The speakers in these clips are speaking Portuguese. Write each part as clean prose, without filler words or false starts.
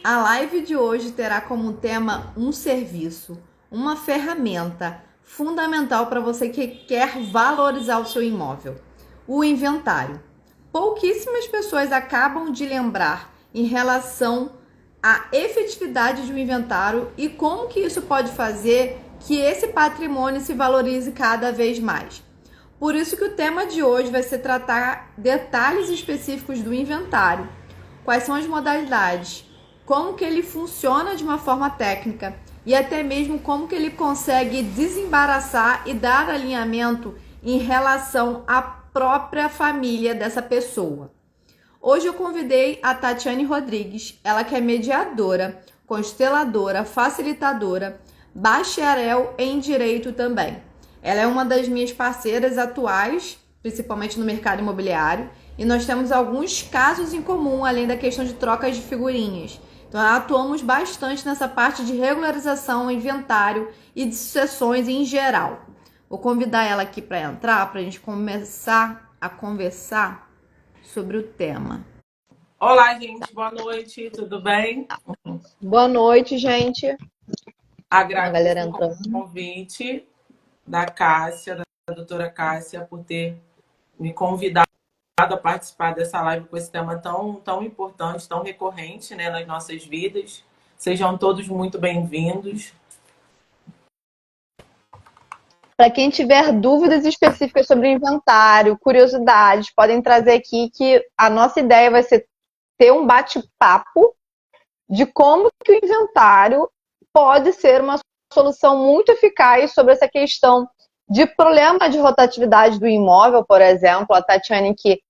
A live de hoje terá como tema um serviço, uma ferramenta fundamental para você que quer valorizar o seu imóvel, o inventário. Pouquíssimas pessoas acabam de lembrar em relação à efetividade de um inventário e como que isso pode fazer que esse patrimônio se valorize cada vez mais. Por isso que o tema de hoje vai ser tratar detalhes específicos do inventário. Quais são as modalidades? Como que ele funciona de uma forma técnica e até mesmo como que ele consegue desembaraçar e dar alinhamento em relação à própria família dessa pessoa. Hoje eu convidei a Tatiane Rodrigues, ela que é mediadora, consteladora, facilitadora, bacharel em direito também. Ela é uma das minhas parceiras atuais, principalmente no mercado imobiliário, e nós temos alguns casos em comum, além da questão de trocas de figurinhas. Então, atuamos bastante nessa parte de regularização, inventário e de sucessões em geral. Vou convidar ela aqui para entrar, para a gente começar a conversar sobre o tema. Olá, gente, boa noite, tudo bem? Boa noite, gente. A galera Agradeço o entrando. convite da Cássia, da doutora Cássia, por ter me convidado a participar dessa live com esse tema tão importante, tão recorrente, né, nas nossas vidas. Sejam todos muito bem-vindos. Para quem tiver dúvidas específicas sobre inventário, curiosidades, podem trazer aqui que a nossa ideia vai ser ter um bate-papo de como que o inventário pode ser uma solução muito eficaz sobre essa questão de problema de rotatividade do imóvel, por exemplo. A Tatiane, que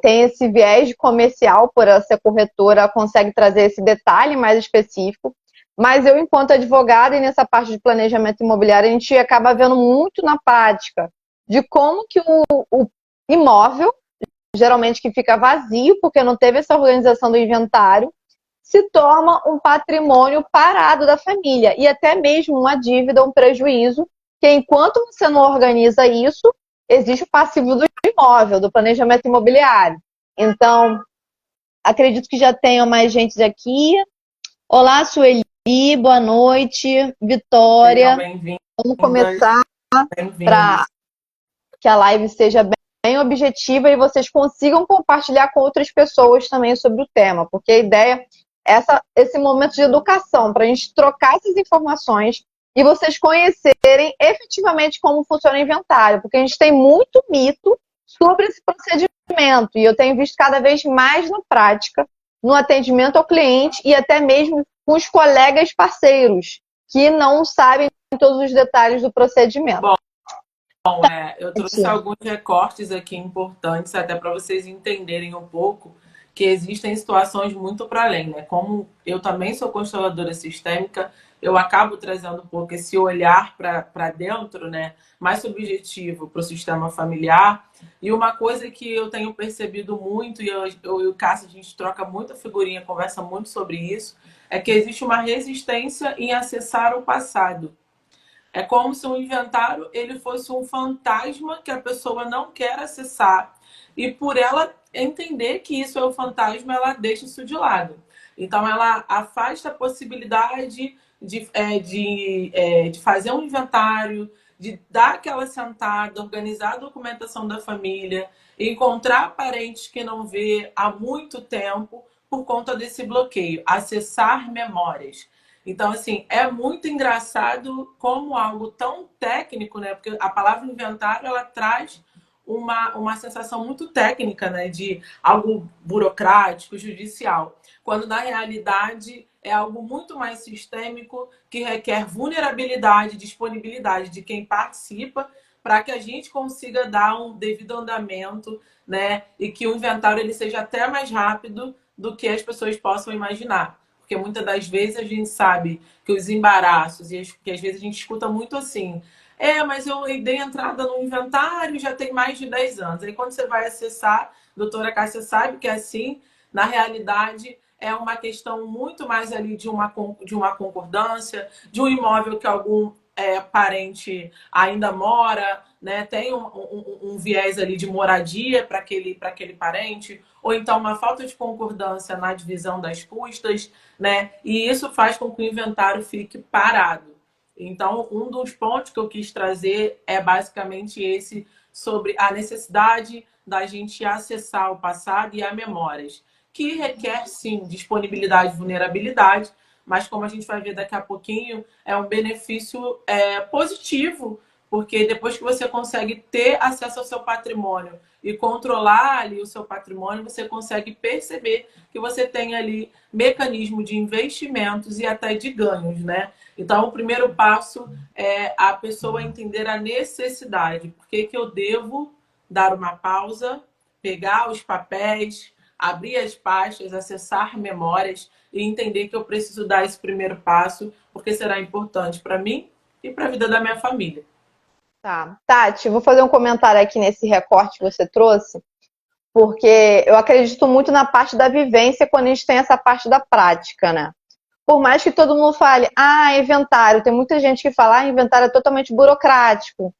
tem esse viés comercial por ela ser corretora, consegue trazer esse detalhe mais específico. Mas eu, enquanto advogada, e nessa parte de planejamento imobiliário, a gente acaba vendo muito na prática de como que o imóvel, geralmente que fica vazio, porque não teve essa organização do inventário, se torna um patrimônio parado da família e até mesmo uma dívida, um prejuízo, que enquanto você não organiza isso, existe o passivo do imóvel, do planejamento imobiliário. Então, acredito que já tenha mais gente aqui. Olá, Sueli, boa noite. Vitória. Vamos começar para que a live seja bem objetiva e vocês consigam compartilhar com outras pessoas também sobre o tema, porque a ideia é esse momento de educação, para a gente trocar essas informações e vocês conhecerem efetivamente como funciona o inventário, porque a gente tem muito mito sobre esse procedimento e eu tenho visto cada vez mais na prática, no atendimento ao cliente e até mesmo com os colegas parceiros que não sabem todos os detalhes do procedimento. Bom, eu trouxe alguns recortes aqui importantes, até para vocês entenderem um pouco que existem situações muito para além, né? Como eu também sou consteladora sistêmica, eu acabo trazendo um pouco esse olhar para dentro, né? Mais subjetivo para o sistema familiar. E uma coisa que eu tenho percebido muito, e eu e o Cássio, a gente troca muita figurinha, conversa muito sobre isso, é que existe uma resistência em acessar o passado. É como se o inventário ele fosse um fantasma que a pessoa não quer acessar. E por ela entender que isso é o fantasma, ela deixa isso de lado. Então, ela afasta a possibilidade de fazer um inventário, de dar aquela sentada, organizar a documentação da família, encontrar parentes que não vê há muito tempo por conta desse bloqueio. Acessar memórias. Então, assim, é muito engraçado como algo tão técnico, né? Porque a palavra inventário, ela traz uma sensação muito técnica, né? De algo burocrático, judicial. Quando, na realidade, é algo muito mais sistêmico, que requer vulnerabilidade, disponibilidade de quem participa, para que a gente consiga dar um devido andamento, né? E que o inventário ele seja até mais rápido do que as pessoas possam imaginar. Porque muitas das vezes a gente sabe que os embaraços, e que às vezes a gente escuta muito assim, mas eu dei entrada no inventário já tem mais de 10 anos. Aí quando você vai acessar, a doutora Cássia sabe que é assim, na realidade é uma questão muito mais ali de uma concordância, de um imóvel que algum parente ainda mora, né? Tem um viés ali de moradia para aquele parente, ou então uma falta de concordância na divisão das custas, né? E isso faz com que o inventário fique parado. Então, um dos pontos que eu quis trazer é basicamente esse, sobre a necessidade da gente acessar o passado e as memórias, que requer, sim, disponibilidade e vulnerabilidade, mas como a gente vai ver daqui a pouquinho, é um benefício positivo, porque depois que você consegue ter acesso ao seu patrimônio e controlar ali o seu patrimônio, você consegue perceber que você tem ali mecanismo de investimentos e até de ganhos, né? Então, o primeiro passo é a pessoa entender a necessidade. Por que eu devo dar uma pausa, pegar os papéis, abrir as pastas, acessar memórias e entender que eu preciso dar esse primeiro passo, porque será importante para mim e para a vida da minha família. Tá. Tati, vou fazer um comentário aqui nesse recorte que você trouxe, porque eu acredito muito na parte da vivência quando a gente tem essa parte da prática, né? Por mais que todo mundo fale, inventário, tem muita gente que fala, inventário é totalmente burocrático,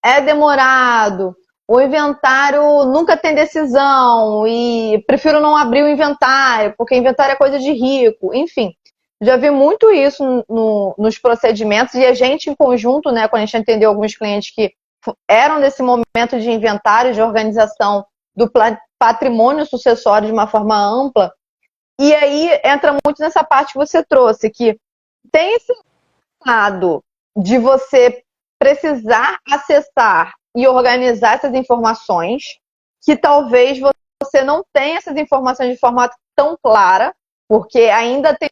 é demorado, o inventário nunca tem decisão e prefiro não abrir o inventário, porque inventário é coisa de rico, enfim. Já vi muito isso nos procedimentos e a gente em conjunto, né, quando a gente atendeu alguns clientes que eram desse momento de inventário, de organização do patrimônio sucessório de uma forma ampla, e aí entra muito nessa parte que você trouxe, que tem esse lado de você precisar acessar e organizar essas informações, que talvez você não tenha essas informações de forma tão clara, porque ainda tem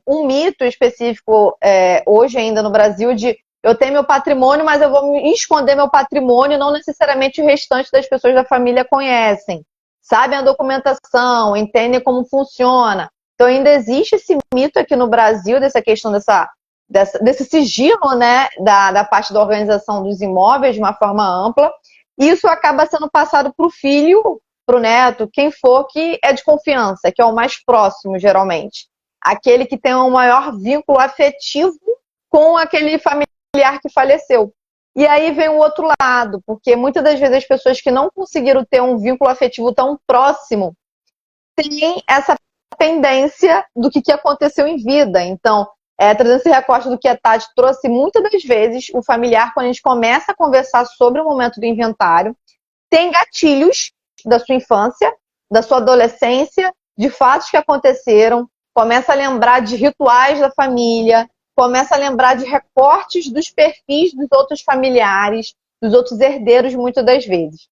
um mito específico hoje ainda no Brasil de eu tenho meu patrimônio, mas eu vou esconder meu patrimônio, não necessariamente o restante das pessoas da família conhecem. Sabem a documentação, entendem como funciona. Então ainda existe esse mito aqui no Brasil, dessa questão desse sigilo, né, da parte da organização dos imóveis de uma forma ampla. E isso acaba sendo passado para o filho, para o neto, quem for que é de confiança, que é o mais próximo, geralmente. Aquele que tem um maior vínculo afetivo com aquele familiar que faleceu. E aí vem o outro lado, porque muitas das vezes as pessoas que não conseguiram ter um vínculo afetivo tão próximo têm essa pendência do que aconteceu em vida. Então, trazendo esse recorte do que a Tati trouxe, muitas das vezes o familiar, quando a gente começa a conversar sobre o momento do inventário, tem gatilhos da sua infância, da sua adolescência, de fatos que aconteceram, começa a lembrar de rituais da família, começa a lembrar de recortes dos perfis dos outros familiares, dos outros herdeiros, muitas das vezes.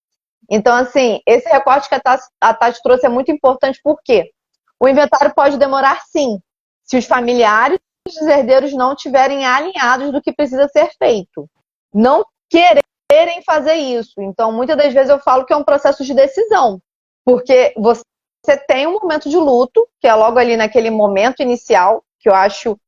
Então, assim, esse recorte que a Tati trouxe é muito importante, porque o inventário pode demorar, sim, se os familiares e os herdeiros não estiverem alinhados do que precisa ser feito. Não quererem fazer isso. Então, muitas das vezes eu falo que é um processo de decisão, porque você tem um momento de luto, que é logo ali naquele momento inicial, que eu acho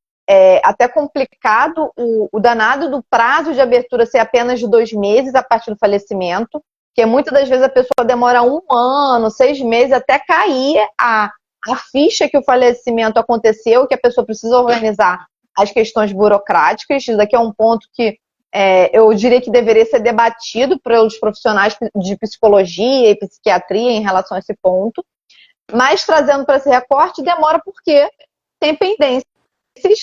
até complicado o danado do prazo de abertura ser apenas de 2 meses a partir do falecimento, porque muitas das vezes a pessoa demora 1 ano, 6 meses até cair a ficha que o falecimento aconteceu, que a pessoa precisa organizar as questões burocráticas. Isso daqui é um ponto que eu diria que deveria ser debatido pelos profissionais de psicologia e psiquiatria em relação a esse ponto. Mas trazendo para esse recorte, demora porque tem pendência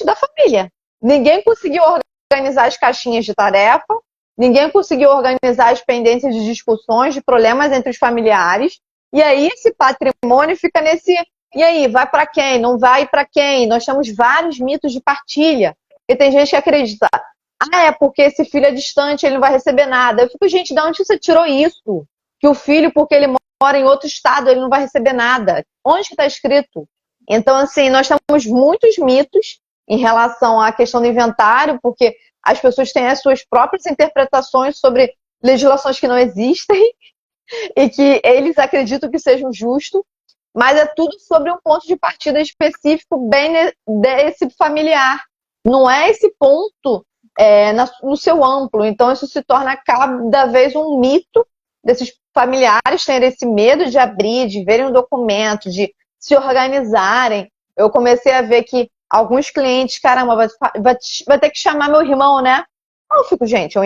da família. Ninguém conseguiu organizar as caixinhas de tarefa, ninguém conseguiu organizar as pendências de discussões, de problemas entre os familiares, e aí esse patrimônio fica nesse, e aí, vai para quem? Não vai para quem? Nós temos vários mitos de partilha, e tem gente que acredita, é porque esse filho é distante, ele não vai receber nada. Eu fico, gente, de onde você tirou isso? Que o filho, porque ele mora em outro estado, ele não vai receber nada. Onde que está escrito? Então, assim, nós temos muitos mitos em relação à questão do inventário, porque as pessoas têm as suas próprias interpretações sobre legislações que não existem e que eles acreditam que sejam justos, mas é tudo sobre um ponto de partida específico bem desse familiar. Não é esse ponto no seu amplo. Então, isso se torna cada vez um mito desses familiares terem esse medo de abrir, de verem um documento, de se organizarem. Eu comecei a ver que alguns clientes, caramba, vai ter que chamar meu irmão, né? Eu fico, gente, é um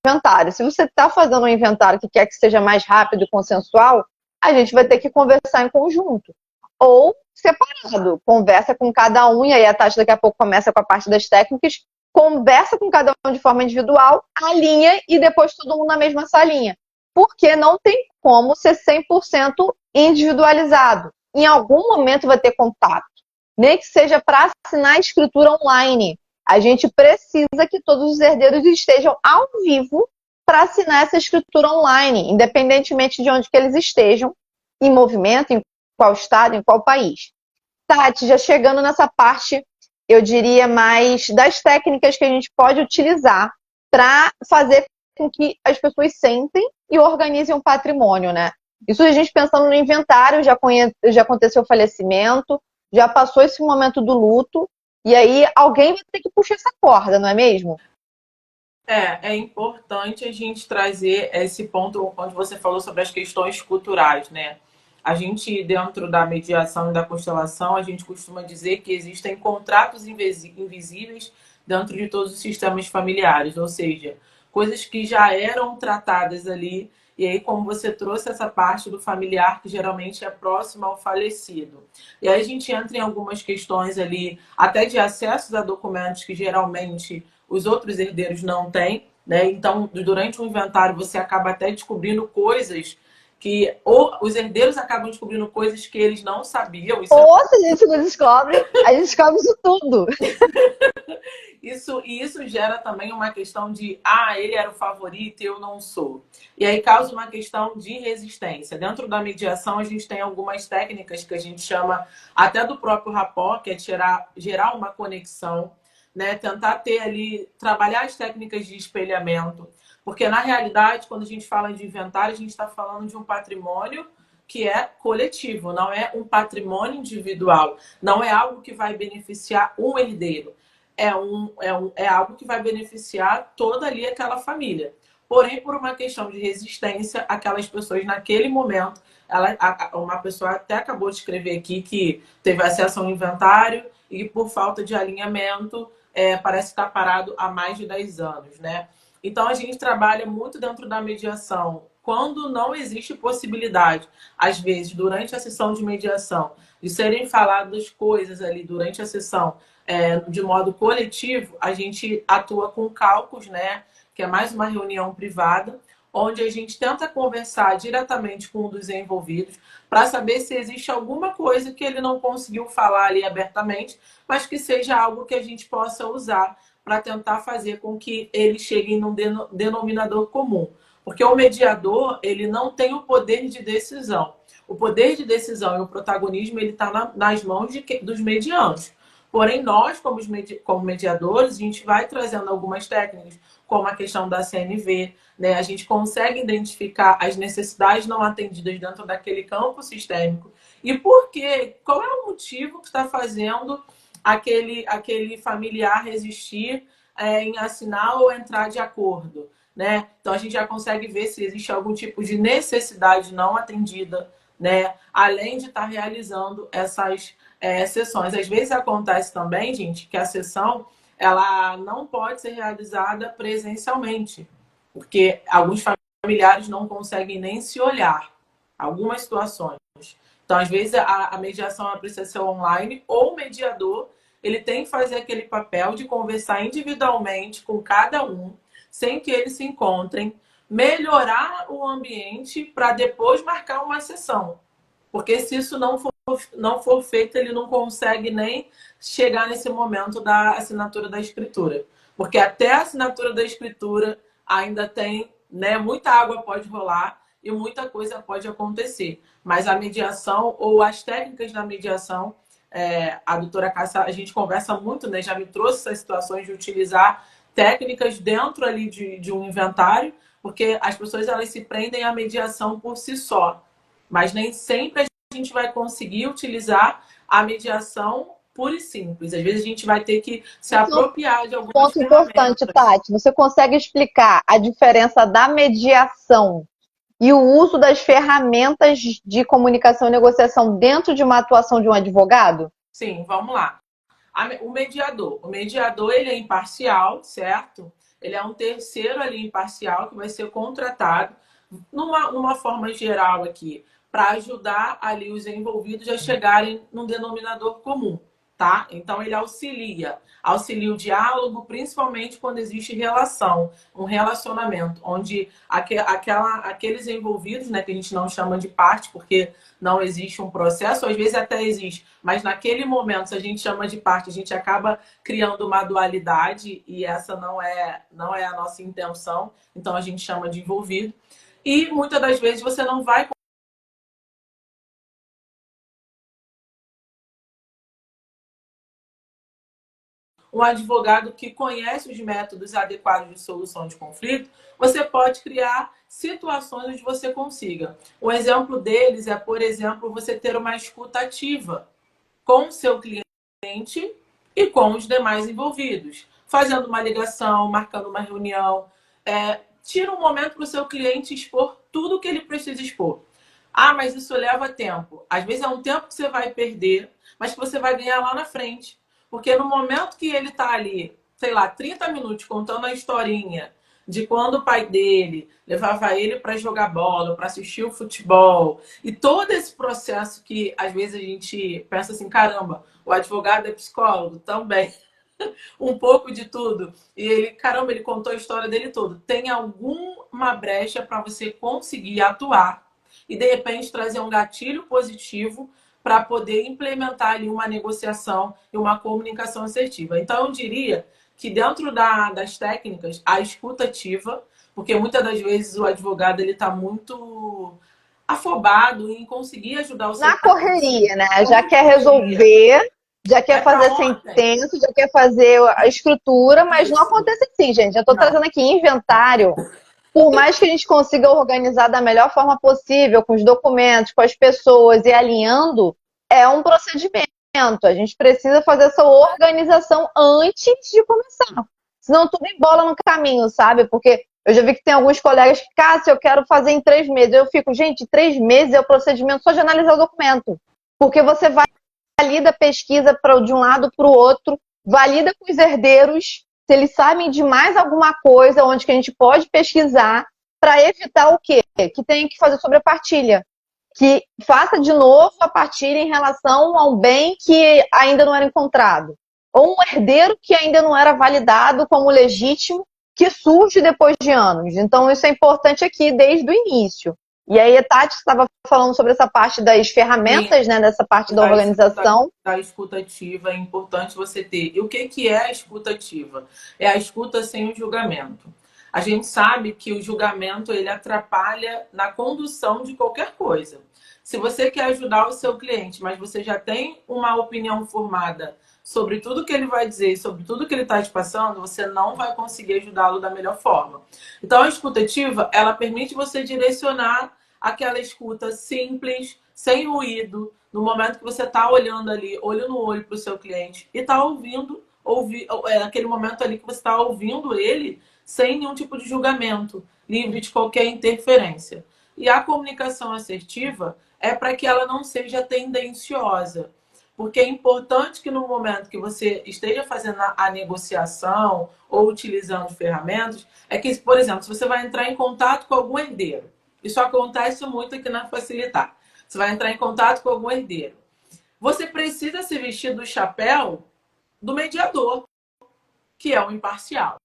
inventário. Se você está fazendo um inventário que quer que seja mais rápido e consensual, a gente vai ter que conversar em conjunto. Ou separado. Conversa com cada um, e aí a Tati daqui a pouco começa com a parte das técnicas, conversa com cada um de forma individual, alinha e depois todo mundo na mesma salinha. Porque não tem como ser 100% individualizado. Em algum momento vai ter contato. Nem que seja para assinar a escritura online. A gente precisa que todos os herdeiros estejam ao vivo para assinar essa escritura online, independentemente de onde que eles estejam, em movimento, em qual estado, em qual país. Tati, já chegando nessa parte, eu diria mais das técnicas que a gente pode utilizar para fazer com que as pessoas sentem e organizem um patrimônio, né? Isso a gente pensando no inventário, já aconteceu o falecimento, já passou esse momento do luto, e aí alguém vai ter que puxar essa corda, não é mesmo? É importante a gente trazer esse ponto onde você falou sobre as questões culturais, né? A gente, dentro da mediação e da constelação, a gente costuma dizer que existem contratos invisíveis dentro de todos os sistemas familiares, ou seja, coisas que já eram tratadas ali, e aí como você trouxe essa parte do familiar que geralmente é próximo ao falecido. E aí a gente entra em algumas questões ali, até de acessos a documentos que geralmente os outros herdeiros não têm, né? Então, durante o inventário, você acaba até descobrindo coisas que ou os herdeiros acabam descobrindo coisas que eles não sabiam. Ou se a gente não descobre, a gente descobre isso tudo. Isso gera também uma questão de ele era o favorito e eu não sou. E aí causa uma questão de resistência. Dentro da mediação, a gente tem algumas técnicas que a gente chama até do próprio rapport, que é gerar uma conexão, né? Tentar ter ali, trabalhar as técnicas de espelhamento. Porque, na realidade, quando a gente fala de inventário, a gente está falando de um patrimônio que é coletivo, não é um patrimônio individual. Não é algo que vai beneficiar um herdeiro. É algo que vai beneficiar toda ali aquela família. Porém, por uma questão de resistência, aquelas pessoas naquele momento, uma pessoa até acabou de escrever aqui que teve acesso ao inventário e por falta de alinhamento, parece estar parado há mais de 10 anos, né? Então, a gente trabalha muito dentro da mediação. Quando não existe possibilidade, às vezes, durante a sessão de mediação, de serem faladas coisas ali durante a sessão, de modo coletivo, a gente atua com cálculos, né? Que é mais uma reunião privada, onde a gente tenta conversar diretamente com um dos envolvidos para saber se existe alguma coisa que ele não conseguiu falar ali abertamente, mas que seja algo que a gente possa usar para tentar fazer com que eles cheguem num denominador comum. Porque o mediador, ele não tem o poder de decisão. O poder de decisão e o protagonismo, ele está nas mãos dos medianos. Porém, nós, como mediadores, a gente vai trazendo algumas técnicas, como a questão da CNV, né? A gente consegue identificar as necessidades não atendidas dentro daquele campo sistêmico. E por quê? Qual é o motivo que está fazendo aquele familiar resistir em assinar ou entrar de acordo, né? Então a gente já consegue ver se existe algum tipo de necessidade não atendida, né? Além de estar realizando essas sessões. Às vezes acontece também, gente, que a sessão ela não pode ser realizada presencialmente, porque alguns familiares não conseguem nem se olhar. Algumas situações. Então, às vezes, a mediação precisa ser online ou o mediador ele tem que fazer aquele papel de conversar individualmente com cada um, sem que eles se encontrem, melhorar o ambiente para depois marcar uma sessão. Porque se isso não for feito, ele não consegue nem chegar nesse momento da assinatura da escritura. Porque até a assinatura da escritura ainda tem, né, muita água pode rolar e muita coisa pode acontecer. Mas a mediação ou as técnicas da mediação, a doutora Cássia, a gente conversa muito, né? Já me trouxe essas situações de utilizar técnicas dentro ali de um inventário, porque as pessoas elas se prendem à mediação por si só. Mas nem sempre a gente vai conseguir utilizar a mediação pura e simples. Às vezes a gente vai ter que se apropriar de algumas ponto importante, Tati. Você consegue explicar a diferença da mediação e o uso das ferramentas de comunicação e negociação dentro de uma atuação de um advogado? Sim, vamos lá. O mediador ele é imparcial, certo? ele é um terceiro ali imparcial que vai ser contratado numa forma geral aqui, para ajudar ali os envolvidos a chegarem num denominador comum, tá? Então ele auxilia o diálogo, principalmente quando existe relação, um relacionamento, onde aqueles envolvidos, né, que a gente não chama de parte, porque não existe um processo, às vezes até existe, mas naquele momento, se a gente chama de parte, a gente acaba criando uma dualidade e essa não é a nossa intenção, então a gente chama de envolvido. E muitas das vezes você não vai um advogado que conhece os métodos adequados de solução de conflito, você pode criar situações onde você consiga. Um exemplo deles é, por exemplo, você ter uma escuta ativa com o seu cliente e com os demais envolvidos, fazendo uma ligação, marcando uma reunião. Tira um momento para o seu cliente expor tudo o que ele precisa expor. Ah, mas isso leva tempo. Às vezes é um tempo que você vai perder, mas que você vai ganhar lá na frente. Porque no momento que ele está ali, sei lá, 30 minutos contando a historinha de quando o pai dele levava ele para jogar bola, para assistir o futebol, e todo esse processo que às vezes a gente pensa assim, caramba, o advogado é psicólogo também. Um pouco de tudo. E ele, caramba, ele contou a história dele toda. Tem alguma brecha para você conseguir atuar e, de repente, trazer um gatilho positivo para poder implementar ali uma negociação e uma comunicação assertiva. Então, eu diria que dentro das técnicas, a escuta ativa, porque muitas das vezes o advogado ele está muito afobado em conseguir ajudar o seu Na correria, né? cliente. Já quer resolver, já quer fazer sentença, já quer fazer a escritura, mas não acontece assim, gente. Já estou trazendo aqui inventário. Por mais que a gente consiga organizar da melhor forma possível, com os documentos, com as pessoas e alinhando, é um procedimento. A gente precisa fazer essa organização antes de começar. Senão tudo embola no caminho, sabe? Porque eu já vi que tem alguns colegas que, Cássio, eu quero fazer em 3 meses. Eu fico, gente, 3 meses é o procedimento só de analisar o documento. Porque você valida a pesquisa de um lado para o outro, valida com os herdeiros, se eles sabem de mais alguma coisa onde que a gente pode pesquisar para evitar o quê? Que tem que fazer sobre a partilha. Que faça de novo a partilha em relação a um bem que ainda não era encontrado. Ou um herdeiro que ainda não era validado como legítimo, que surge depois de anos. Então, isso é importante aqui desde o início. E aí, a Tati estava falando sobre essa parte das ferramentas, né, dessa parte da organização. Da escuta ativa é importante você ter. E o que é a escuta ativa? É a escuta sem o julgamento. A gente sabe que o julgamento ele atrapalha na condução de qualquer coisa. Se você quer ajudar o seu cliente, mas você já tem uma opinião formada sobre tudo que ele vai dizer, sobre tudo que ele está te passando, você não vai conseguir ajudá-lo da melhor forma. Então, a escuta ativa, ela permite você direcionar aquela escuta simples, sem ruído, no momento que você está olhando ali, olho no olho para o seu cliente e está aquele momento ali que você está ouvindo ele sem nenhum tipo de julgamento, livre de qualquer interferência. E a comunicação assertiva é para que ela não seja tendenciosa. Porque é importante que no momento que você esteja fazendo a negociação ou utilizando ferramentas, é que, por exemplo, se você vai entrar em contato com algum herdeiro, isso acontece muito aqui na Facilitar. Você vai entrar em contato com algum herdeiro. Você precisa se vestir do chapéu do mediador, que é o imparcial.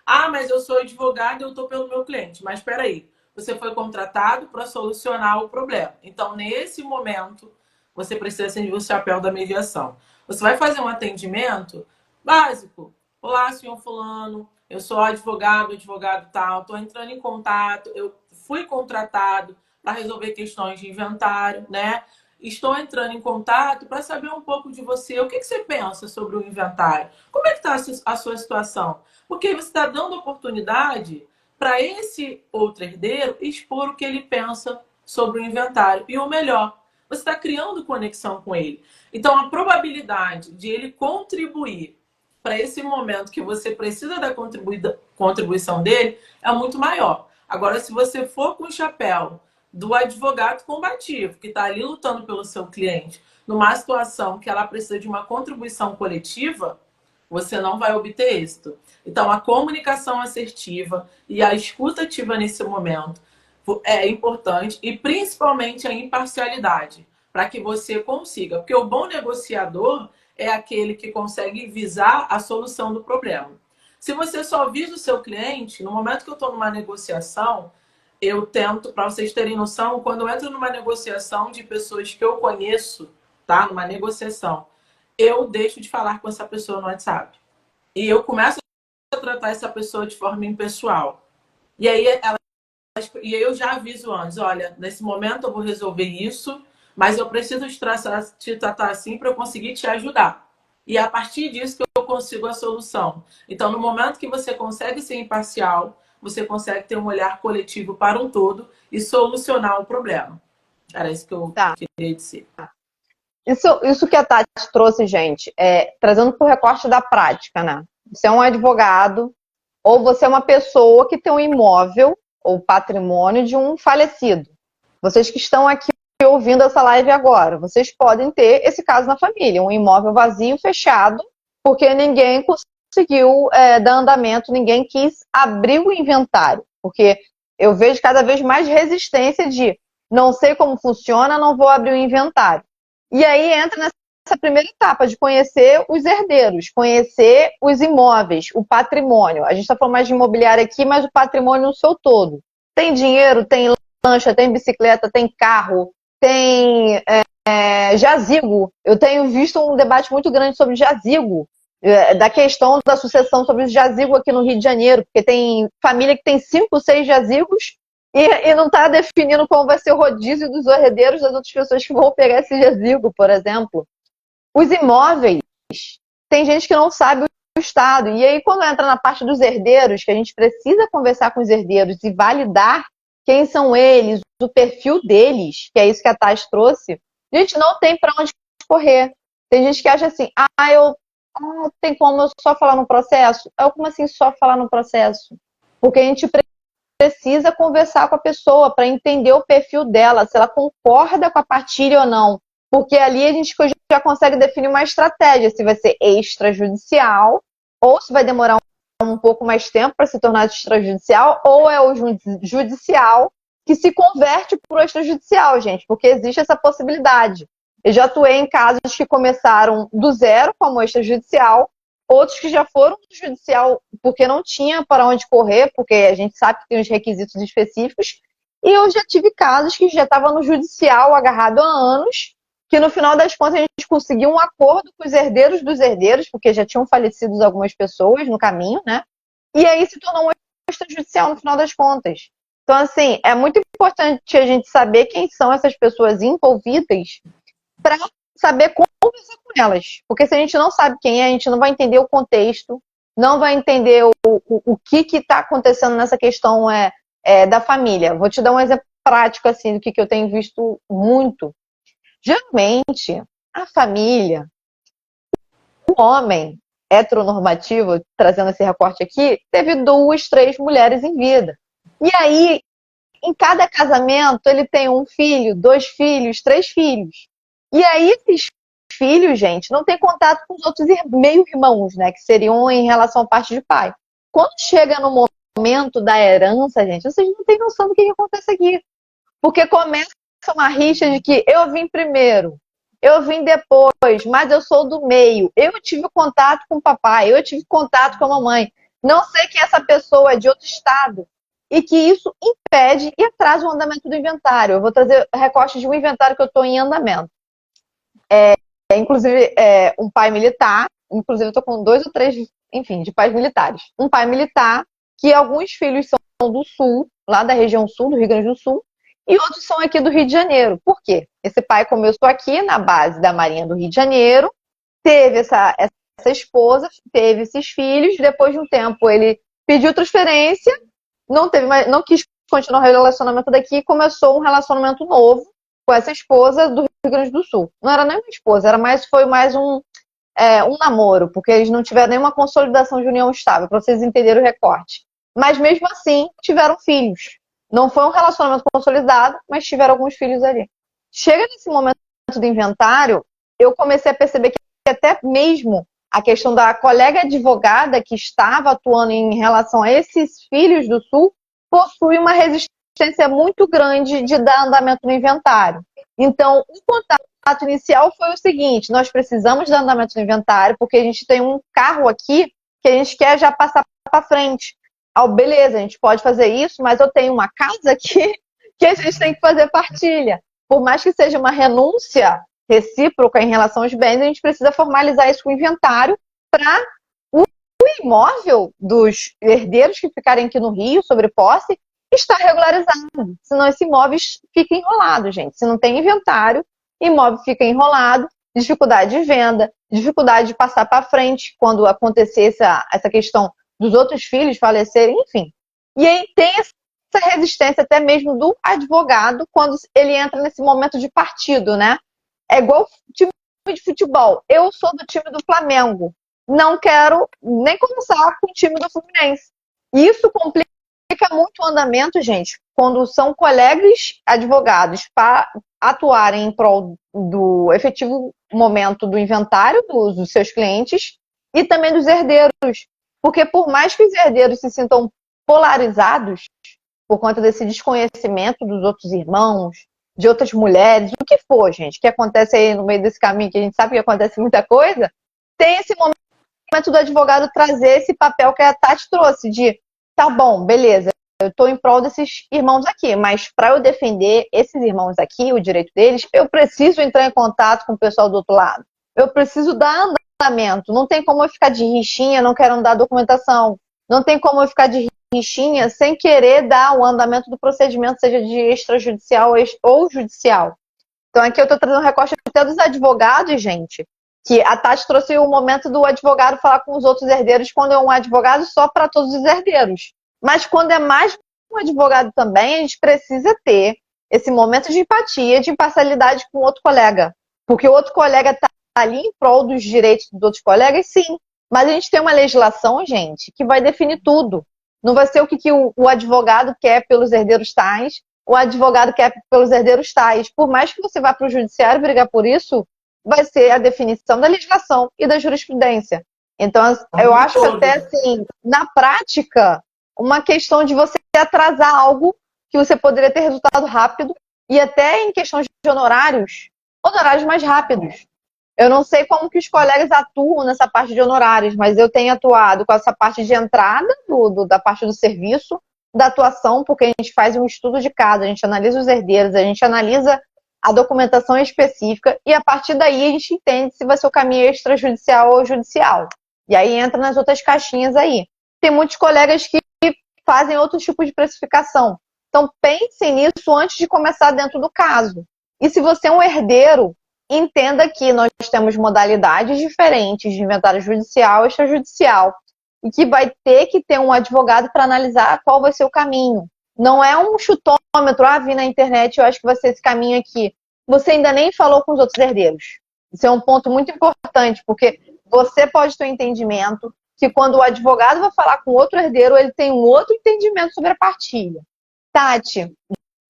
Ah, mas eu sou advogado e eu estou pelo meu cliente. Mas espera aí, você foi contratado para solucionar o problema. Então, nesse momento, você precisa servir o chapéu da mediação. Você vai fazer um atendimento básico. Olá, senhor fulano, eu sou advogado tal, estou entrando em contato, eu fui contratado para resolver questões de inventário, né? Estou entrando em contato para saber um pouco de você. O que você pensa sobre o inventário? Como é que está a sua situação? Porque você está dando oportunidade para esse outro herdeiro expor o que ele pensa sobre o inventário. E o melhor, você está criando conexão com ele. Então, a probabilidade de ele contribuir para esse momento que você precisa da contribuição dele é muito maior. Agora, se você for com o chapéu do advogado combativo, que está ali lutando pelo seu cliente, numa situação que ela precisa de uma contribuição coletiva, você não vai obter êxito. Então, a comunicação assertiva e a escuta ativa nesse momento é importante, e principalmente a imparcialidade, para que você consiga. Porque o bom negociador é aquele que consegue visar a solução do problema. Se você só visa o seu cliente, no momento que eu estou numa negociação, eu tento, para vocês terem noção, quando eu entro numa negociação de pessoas que eu conheço, tá? Numa negociação, eu deixo de falar com essa pessoa no WhatsApp. E eu começo a tratar essa pessoa de forma impessoal. E aí eu já aviso antes, olha, nesse momento eu vou resolver isso, mas eu preciso te tratar assim para eu conseguir te ajudar. E é a partir disso que eu consigo a solução. Então, no momento que você consegue ser imparcial, você consegue ter um olhar coletivo para um todo e solucionar o problema. Era isso que eu queria dizer. Isso que a Tati trouxe, gente, trazendo para o recorte da prática, né? Você é um advogado ou você é uma pessoa que tem um imóvel ou patrimônio de um falecido. Vocês que estão aqui ouvindo essa live agora, vocês podem ter esse caso na família, um imóvel vazio, fechado, porque ninguém conseguiu dar andamento, ninguém quis abrir o inventário, porque eu vejo cada vez mais resistência de não sei como funciona, não vou abrir o inventário. E aí entra nessa primeira etapa de conhecer os herdeiros, conhecer os imóveis, o patrimônio. A gente está falando mais de imobiliário aqui, mas o patrimônio no seu todo. Tem dinheiro, tem lancha, tem bicicleta, tem carro, tem jazigo. Eu tenho visto um debate muito grande sobre jazigo, da questão da sucessão sobre o jazigo aqui no Rio de Janeiro, porque tem família que tem 5, 6 jazigos e não está definindo como vai ser o rodízio dos herdeiros das outras pessoas que vão pegar esse jazigo, por exemplo. Os imóveis, tem gente que não sabe o estado. E aí, quando entra na parte dos herdeiros, que a gente precisa conversar com os herdeiros e validar quem são eles, o perfil deles, que é isso que a Tati trouxe, a gente não tem para onde correr. Tem gente que acha assim, tem como eu só falar no processo? Como assim só falar no processo? Porque a gente precisa conversar com a pessoa para entender o perfil dela, se ela concorda com a partilha ou não. Porque ali a gente já consegue definir uma estratégia, se vai ser extrajudicial, ou se vai demorar um pouco mais tempo para se tornar extrajudicial, ou é o judicial que se converte para o extrajudicial, gente, porque existe essa possibilidade. Eu já atuei em casos que começaram do zero como extrajudicial, outros que já foram do judicial porque não tinha para onde correr, porque a gente sabe que tem os requisitos específicos, e eu já tive casos que já estavam no judicial agarrado há anos, que no final das contas a gente conseguiu um acordo com os herdeiros dos herdeiros, porque já tinham falecido algumas pessoas no caminho, né? E aí se tornou um extrajudicial no final das contas. Então, assim, é muito importante a gente saber quem são essas pessoas envolvidas para saber como conversar com elas. Porque se a gente não sabe quem é, a gente não vai entender o contexto, não vai entender o que está acontecendo nessa questão da família. Vou te dar um exemplo prático assim, do que eu tenho visto muito. Geralmente, a família, o homem heteronormativo, trazendo esse recorte aqui, teve 2, 3 mulheres em vida. E aí, em cada casamento, ele tem 1 filho, 2 filhos, 3 filhos. E aí, esses filhos, gente, não tem contato com os outros meio-irmãos, né? Que seriam em relação à parte de pai. Quando chega no momento da herança, gente, vocês não têm noção do que acontece aqui. Porque começa uma rixa de que eu vim primeiro, eu vim depois, mas eu sou do meio. Eu tive contato com o papai, eu tive contato com a mamãe. Não sei quem essa pessoa é, de outro estado. E que isso impede e atrasa o andamento do inventário. Eu vou trazer recorte de um inventário que eu estou em andamento. Inclusive, um pai militar, inclusive eu estou com 2 ou 3, enfim, de pais militares. Um pai militar, que alguns filhos são do sul, lá da região sul, do Rio Grande do Sul, e outros são aqui do Rio de Janeiro. Por quê? Esse pai começou aqui na base da Marinha do Rio de Janeiro, teve essa esposa, teve esses filhos, depois de um tempo ele pediu transferência, não quis continuar o relacionamento daqui, começou um relacionamento novo com essa esposa do Rio Grande do Sul. Não era nem uma esposa, foi mais um namoro, porque eles não tiveram nenhuma consolidação de união estável, para vocês entenderem o recorte. Mas mesmo assim, tiveram filhos. Não foi um relacionamento consolidado, mas tiveram alguns filhos ali. Chega nesse momento do inventário, eu comecei a perceber que até mesmo a questão da colega advogada que estava atuando em relação a esses filhos do Sul possui uma resistência muito grande de dar andamento no inventário. Então, o contato inicial foi o seguinte: nós precisamos dar andamento no inventário porque a gente tem um carro aqui que a gente quer já passar para frente. Beleza, a gente pode fazer isso, mas eu tenho uma casa aqui que a gente tem que fazer partilha. Por mais que seja uma renúncia recíproca em relação aos bens, a gente precisa formalizar isso com o inventário para o imóvel dos herdeiros que ficarem aqui no Rio, sobre posse, estar regularizado. Senão esse imóvel fica enrolado, gente. Se não tem inventário, imóvel fica enrolado, dificuldade de venda, dificuldade de passar para frente quando acontecer essa questão dos outros filhos falecerem, enfim. E aí tem essa resistência até mesmo do advogado quando ele entra nesse momento de partido, né? É igual time de futebol. Eu sou do time do Flamengo. Não quero nem começar com o time do Fluminense. Isso complica muito o andamento, gente, quando são colegas advogados para atuarem em prol do efetivo momento do inventário dos seus clientes e também dos herdeiros. Porque por mais que os herdeiros se sintam polarizados por conta desse desconhecimento dos outros irmãos, de outras mulheres, o que for, gente, que acontece aí no meio desse caminho, que a gente sabe que acontece muita coisa, tem esse momento do advogado trazer esse papel que a Tati trouxe, de, tá bom, beleza, eu estou em prol desses irmãos aqui, mas para eu defender esses irmãos aqui, o direito deles, eu preciso entrar em contato com o pessoal do outro lado. Eu preciso dar andamento. Não tem como eu ficar de rixinha, não quero dar documentação. Não tem como eu ficar de rixinha sem querer dar o andamento do procedimento, seja de extrajudicial ou judicial. Então aqui eu estou trazendo um recorte até dos advogados, gente, que a Tati trouxe o momento do advogado falar com os outros herdeiros quando é um advogado só para todos os herdeiros. Mas quando é mais um advogado também, a gente precisa ter esse momento de empatia, de imparcialidade com o outro colega. Porque o outro colega está ali em prol dos direitos dos outros colegas, sim. Mas a gente tem uma legislação, gente, que vai definir tudo. Não vai ser o que o advogado quer pelos herdeiros tais, o advogado quer pelos herdeiros tais. Por mais que você vá para o judiciário brigar por isso, vai ser a definição da legislação e da jurisprudência. Então, eu acho que até assim, na prática, uma questão de você atrasar algo que você poderia ter resultado rápido e até em questões de honorários mais rápidos. Eu não sei como que os colegas atuam nessa parte de honorários, mas eu tenho atuado com essa parte de entrada da parte do serviço, da atuação, porque a gente faz um estudo de caso, a gente analisa os herdeiros, a gente analisa a documentação específica e a partir daí a gente entende se vai ser o caminho extrajudicial ou judicial. E aí entra nas outras caixinhas aí. Tem muitos colegas que fazem outro tipo de precificação. Então pensem nisso antes de começar dentro do caso. E se você é um herdeiro, entenda que nós temos modalidades diferentes de inventário judicial e extrajudicial. E que vai ter que ter um advogado para analisar qual vai ser o caminho. Não é um chutômetro, vi na internet, eu acho que vai ser esse caminho aqui. Você ainda nem falou com os outros herdeiros. Isso é um ponto muito importante, porque você pode ter um entendimento que quando o advogado vai falar com outro herdeiro, ele tem um outro entendimento sobre a partilha. Tati,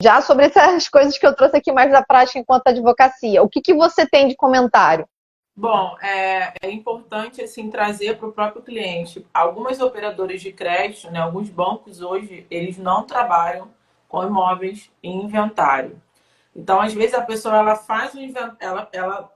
já sobre essas coisas que eu trouxe aqui mais da prática enquanto advocacia, o que você tem de comentário? Bom, é importante assim, trazer para o próprio cliente. Algumas operadoras de crédito, né, alguns bancos hoje, eles não trabalham com imóveis em inventário. Então, às vezes, a pessoa ela faz um inventário, ela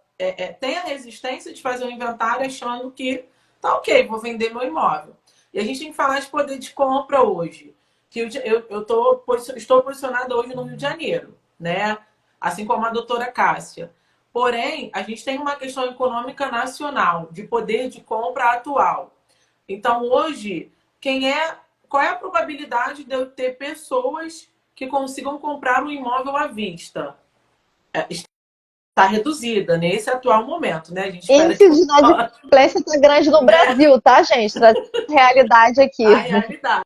tem a resistência de fazer um inventário achando que tá ok, vou vender meu imóvel. E a gente tem que falar de poder de compra hoje. Que estou posicionada hoje no Rio de Janeiro, né? Assim como a doutora Cássia. Porém, a gente tem uma questão econômica nacional, de poder de compra atual. Então, hoje, qual é a probabilidade de eu ter pessoas que consigam comprar um imóvel à vista? Está reduzida nesse atual momento, né? A gente espera índice de inadimplência está grande no Brasil, tá, gente? Traz realidade aqui. A realidade.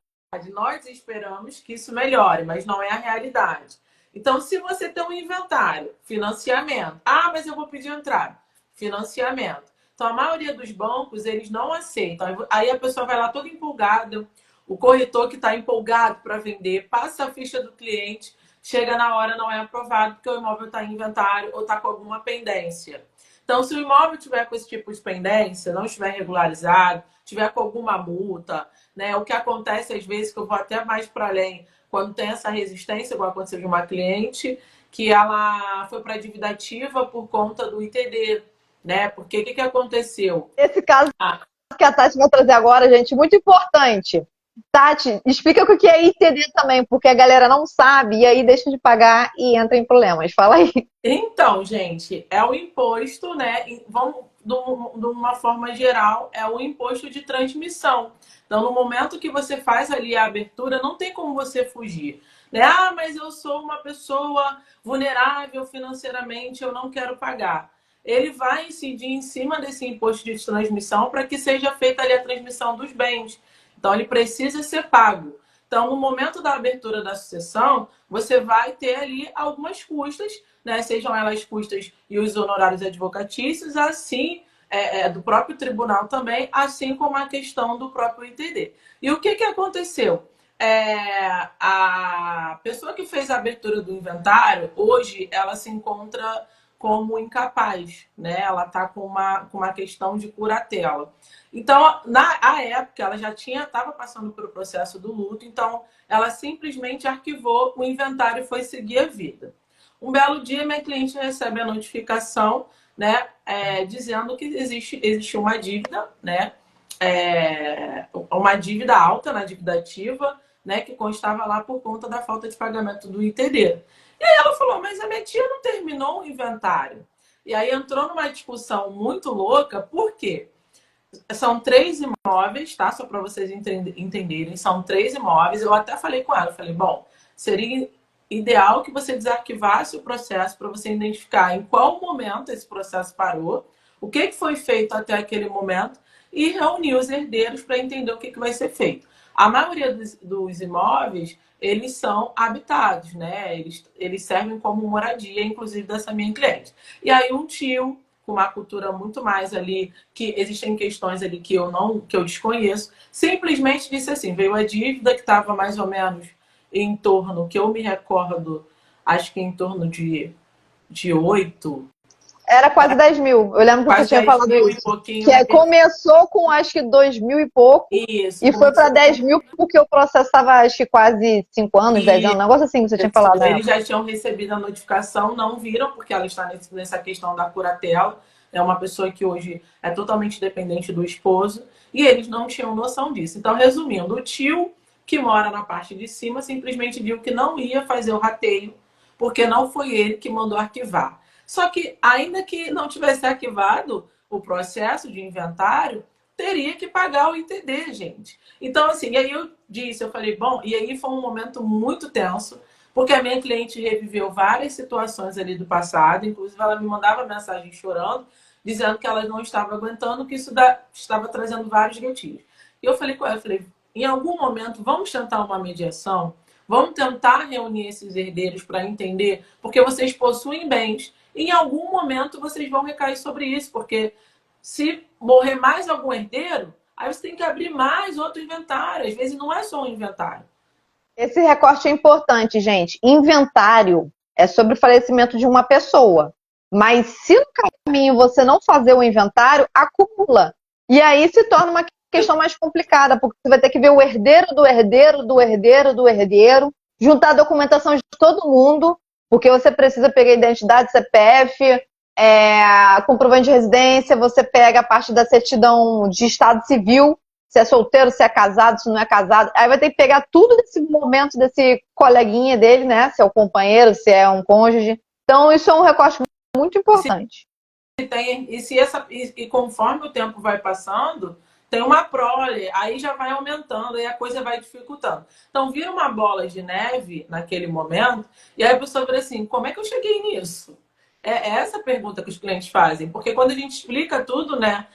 Nós esperamos que isso melhore, mas não é a realidade. Então, se você tem um inventário, financiamento. Mas eu vou pedir entrada. Financiamento. Então, a maioria dos bancos, eles não aceitam. Aí a pessoa vai lá toda empolgada. O corretor que está empolgado para vender, passa a ficha do cliente, chega na hora, não é aprovado, porque o imóvel está em inventário ou está com alguma pendência. Então, se o imóvel tiver com esse tipo de pendência, não estiver regularizado, tiver com alguma multa, né? O que acontece às vezes, que eu vou até mais para além, quando tem essa resistência, igual aconteceu de uma cliente, que ela foi para dívida ativa por conta do ITD, né? Porque o que aconteceu? Esse caso Ah, que a Tati vai trazer agora, gente, muito importante. Tati, explica o que é ITD também, porque a galera não sabe e aí deixa de pagar e entra em problemas. Fala aí. então, gente, é o imposto, né? Vamos, de uma forma geral, é o imposto de transmissão. Então, no momento que você faz ali a abertura, não tem como você fugir. Né? Ah, mas eu sou uma pessoa vulnerável financeiramente, eu não quero pagar. Ele vai incidir em cima desse imposto de transmissão para que seja feita ali a transmissão dos bens. Então, ele precisa ser pago. Então, no momento da abertura da sucessão, você vai ter ali algumas custas, né? Sejam elas custas e os honorários advocatícios, assim, do próprio tribunal também, assim como a questão do próprio ITD. E o que aconteceu? A pessoa que fez a abertura do inventário, hoje, ela se encontra como incapaz, né? Ela está com uma questão de curatela. Então, na época, ela já estava passando pelo processo do luto, então ela simplesmente arquivou o inventário e foi seguir a vida. Um belo dia, minha cliente recebe a notificação, né, dizendo que existe uma dívida, né, uma dívida alta na dívida ativa, né, que constava lá por conta da falta de pagamento do ITD. E aí ela falou, mas a minha tia não terminou o inventário. E aí entrou numa discussão muito louca, por quê? São 3 imóveis, tá? Só para vocês entenderem, são 3 imóveis. Eu até falei com ela, falei, bom, seria ideal que você desarquivasse o processo para você identificar em qual momento esse processo parou, o que foi feito até aquele momento e reunir os herdeiros para entender o que vai ser feito. A maioria dos imóveis, eles são habitados, né? Eles servem como moradia, inclusive dessa minha cliente. E aí um tio com uma cultura muito mais ali, que existem questões ali que eu desconheço, simplesmente disse assim, veio a dívida que estava mais ou menos em torno, que eu me recordo, acho que em torno de 8, Era quase 10 mil. Eu lembro que você quase tinha 10 falado mil e isso. pouquinho. Que começou com acho que 2 mil e pouco Isso, e foi para começou 10 mil porque o processo estava acho que quase 5 anos, 10 anos, um negócio assim que você tinha falado na eles época. já tinham recebido a notificação, não viram, porque ela está nessa questão da curatela. É uma pessoa que hoje é totalmente dependente do esposo. E eles não tinham noção disso. Então, resumindo, o tio que mora na parte de cima simplesmente viu que não ia fazer o rateio, porque não foi ele que mandou arquivar. Só que, ainda que não tivesse arquivado o processo de inventário, teria que pagar o ITD, gente. Então, assim, e aí eu falei, bom, e aí foi um momento muito tenso, porque a minha cliente reviveu várias situações ali do passado, inclusive ela me mandava mensagem chorando, dizendo que ela não estava aguentando, que isso estava trazendo vários gatilhos. E eu falei com ela, eu falei, em algum momento vamos tentar uma mediação, vamos tentar reunir esses herdeiros para entender, porque vocês possuem bens, e em algum momento vocês vão recair sobre isso, porque se morrer mais algum herdeiro, aí você tem que abrir mais outro inventário. Às vezes não é só um inventário. Esse recorte é importante, gente. Inventário é sobre o falecimento de uma pessoa. Mas se no caminho você não fazer o inventário, acumula. E aí se torna uma questão mais complicada, porque você vai ter que ver o herdeiro do herdeiro, do herdeiro, do herdeiro, juntar a documentação de todo mundo, porque você precisa pegar identidade, CPF, comprovante de residência, você pega a parte da certidão de estado civil, se é solteiro, se é casado, se não é casado. Aí vai ter que pegar tudo desse momento desse coleguinha dele, né? Se é o companheiro, se é um cônjuge. Então, isso é um recorte muito importante. E conforme o tempo vai passando, tem uma prole, aí já vai aumentando, aí a coisa vai dificultando. Então, vira uma bola de neve naquele momento, e aí a pessoa vira assim, como é que eu cheguei nisso? É essa a pergunta que os clientes fazem, porque quando a gente explica tudo, né?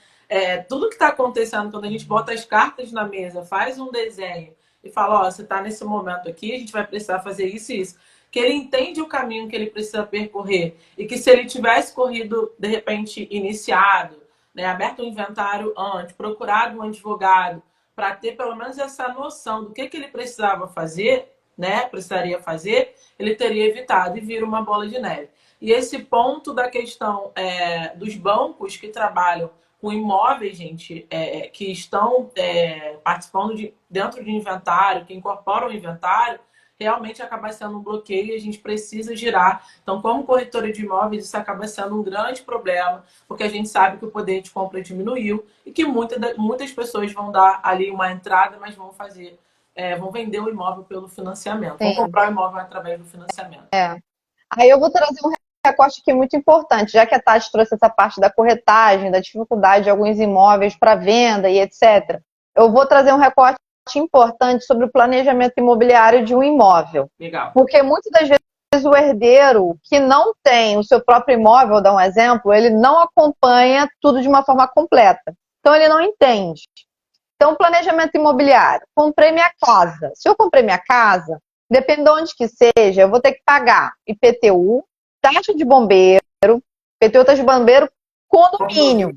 Tudo que está acontecendo, quando a gente bota as cartas na mesa, faz um desenho e fala, ó, você está nesse momento aqui, a gente vai precisar fazer isso e isso. Que ele entende o caminho que ele precisa percorrer e que se ele tivesse corrido, de repente, iniciado, né, aberto um inventário antes, procurado um advogado, para ter pelo menos essa noção do que ele precisava fazer, né, precisaria fazer, ele teria evitado e vira uma bola de neve. E esse ponto da questão dos bancos que trabalham com imóveis, gente, que estão participando dentro de inventário, que incorporam o inventário, realmente acaba sendo um bloqueio e a gente precisa girar. Então, como corretora de imóveis, isso acaba sendo um grande problema, porque a gente sabe que o poder de compra diminuiu e que muitas pessoas vão dar ali uma entrada, mas vão vão vender o imóvel pelo financiamento, vão comprar o imóvel através do financiamento. Aí eu vou trazer um recorte aqui muito importante, já que a Tati trouxe essa parte da corretagem, da dificuldade de alguns imóveis para venda e etc. Eu vou trazer um recorte importante sobre o planejamento imobiliário de um imóvel. Legal. Porque muitas das vezes o herdeiro que não tem o seu próprio imóvel, vou dar um exemplo, ele não acompanha tudo de uma forma completa. Então ele não entende. Então, planejamento imobiliário. Comprei minha casa. Se eu comprei minha casa, depende de onde que seja, eu vou ter que pagar IPTU, taxa de bombeiro, IPTU, taxa de bombeiro, condomínio.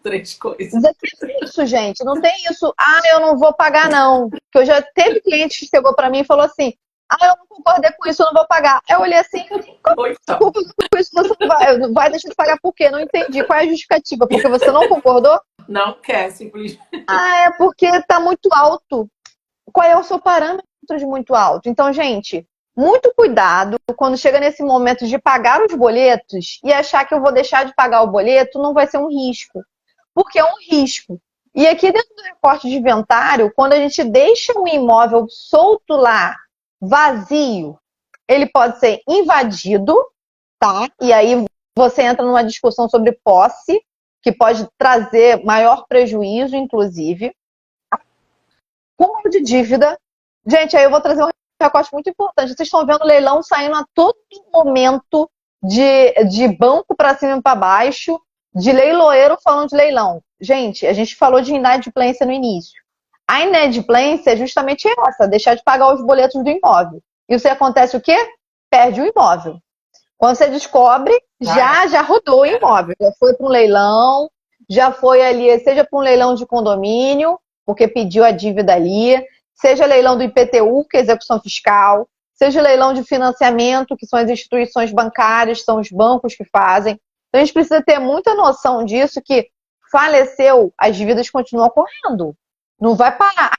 3 coisas. Isso, gente, não tem isso. Eu não vou pagar, não. Porque eu já teve cliente que chegou para mim e falou assim: eu não concordei com isso, eu não vou pagar. Eu olhei assim: desculpa com isso, você não vai deixar de pagar por quê? Não entendi. Qual é a justificativa? Porque você não concordou? Não quer, simplesmente. É porque está muito alto. Qual é o seu parâmetro de muito alto? Então, gente, muito cuidado quando chega nesse momento de pagar os boletos e achar que eu vou deixar de pagar o boleto, não vai ser um risco. Porque é um risco. E aqui dentro do recorte de inventário, quando a gente deixa um imóvel solto lá, vazio, ele pode ser invadido, tá? E aí você entra numa discussão sobre posse, que pode trazer maior prejuízo, inclusive. Cúmulo de dívida. Gente, aí eu vou trazer um recorte muito importante. Vocês estão vendo leilão saindo a todo momento de banco para cima e para baixo, de leiloeiro falando de leilão. Gente, a gente falou de inadimplência no início. A inadimplência é justamente essa, deixar de pagar os boletos do imóvel. E você acontece o quê? Perde o imóvel. Quando você descobre, já rodou o imóvel. Já foi para um leilão, já foi ali, seja para um leilão de condomínio, porque pediu a dívida ali, seja leilão do IPTU, que é execução fiscal, seja leilão de financiamento, que são as instituições bancárias, são os bancos que fazem. Então a gente precisa ter muita noção disso, que faleceu, as dívidas continuam correndo. Não vai parar.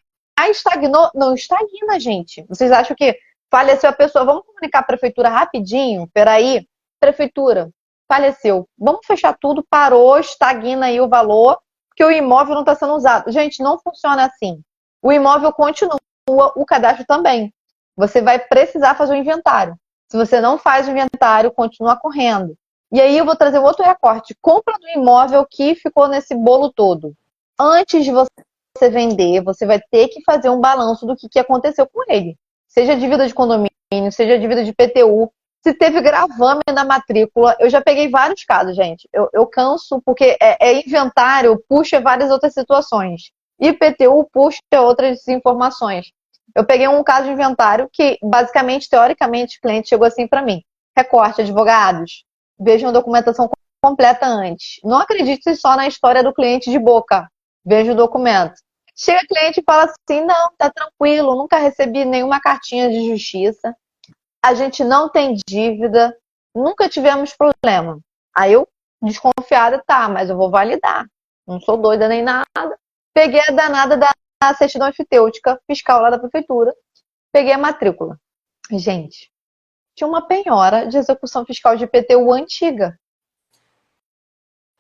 Estagnou? Não estagna, gente. Vocês acham que faleceu a pessoa? Vamos comunicar a prefeitura rapidinho? Peraí, prefeitura, faleceu. Vamos fechar tudo, parou, estagna aí o valor, porque o imóvel não está sendo usado. Gente, não funciona assim. O imóvel continua, o cadastro também. Você vai precisar fazer o inventário. Se você não faz o inventário, continua correndo. E aí eu vou trazer outro recorte. Compra do imóvel que ficou nesse bolo todo. Antes de você vender, você vai ter que fazer um balanço do que aconteceu com ele. Seja dívida de condomínio, seja dívida de IPTU, se teve gravame na matrícula. Eu já peguei vários casos, gente. Eu canso, porque inventário, puxa várias outras situações. IPTU puxa outras informações. Eu peguei um caso de inventário que, basicamente, teoricamente, o cliente chegou assim para mim: recorte, advogados, vejam a documentação completa antes. Não acredite só na história do cliente de boca. Veja o documento. Chega cliente e fala assim: não, tá tranquilo, nunca recebi nenhuma cartinha de justiça, a gente não tem dívida, nunca tivemos problema. Aí eu, desconfiada, tá, mas eu vou validar. Não sou doida nem nada. Peguei a danada da certidão enfitêutica fiscal lá da prefeitura, peguei a matrícula. Gente, tinha uma penhora de execução fiscal de IPTU antiga.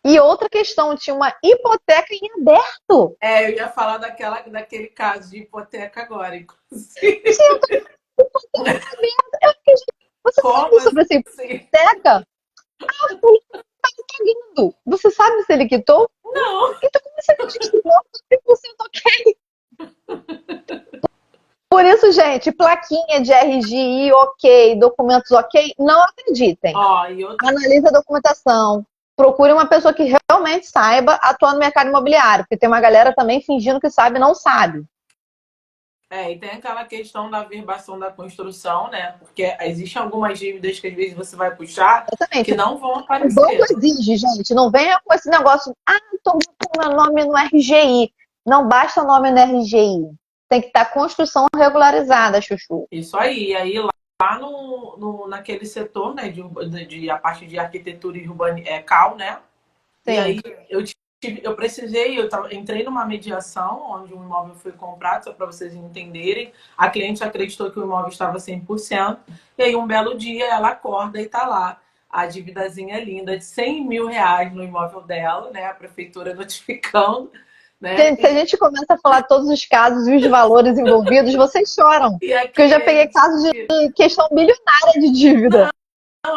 E outra questão, tinha uma hipoteca em aberto. Eu ia falar daquele caso de hipoteca agora, inclusive. Você sabe sobre essa hipoteca? Você sabe se ele quitou? Não. Então como você acredita que 100% ok? Por isso, gente, plaquinha de RGI ok, documentos ok, não acreditem. Analise a documentação. Procure uma pessoa que realmente saiba atuar no mercado imobiliário, porque tem uma galera também fingindo que sabe e não sabe. E tem aquela questão da verbação da construção, né? Porque existem algumas dívidas que às vezes você vai puxar. Exatamente. Que não vão aparecer. O banco exige, gente. Não venha com esse negócio: tô botando meu nome no RGI. Não basta o nome no RGI. Tem que estar construção regularizada, Chuchu. Isso aí. E aí lá lá naquele setor, né, de a parte de arquitetura e Cal, né? Sim. E aí eu precisei, entrei numa mediação onde um imóvel foi comprado, só para vocês entenderem. A cliente acreditou que o imóvel estava 100%. E aí um belo dia ela acorda e tá lá a dívidazinha linda de 100 mil reais no imóvel dela, né? A prefeitura notificando. Né? Gente, se a gente começa a falar todos os casos e os valores envolvidos, vocês choram. Porque eu já peguei casos de questão bilionária de dívida.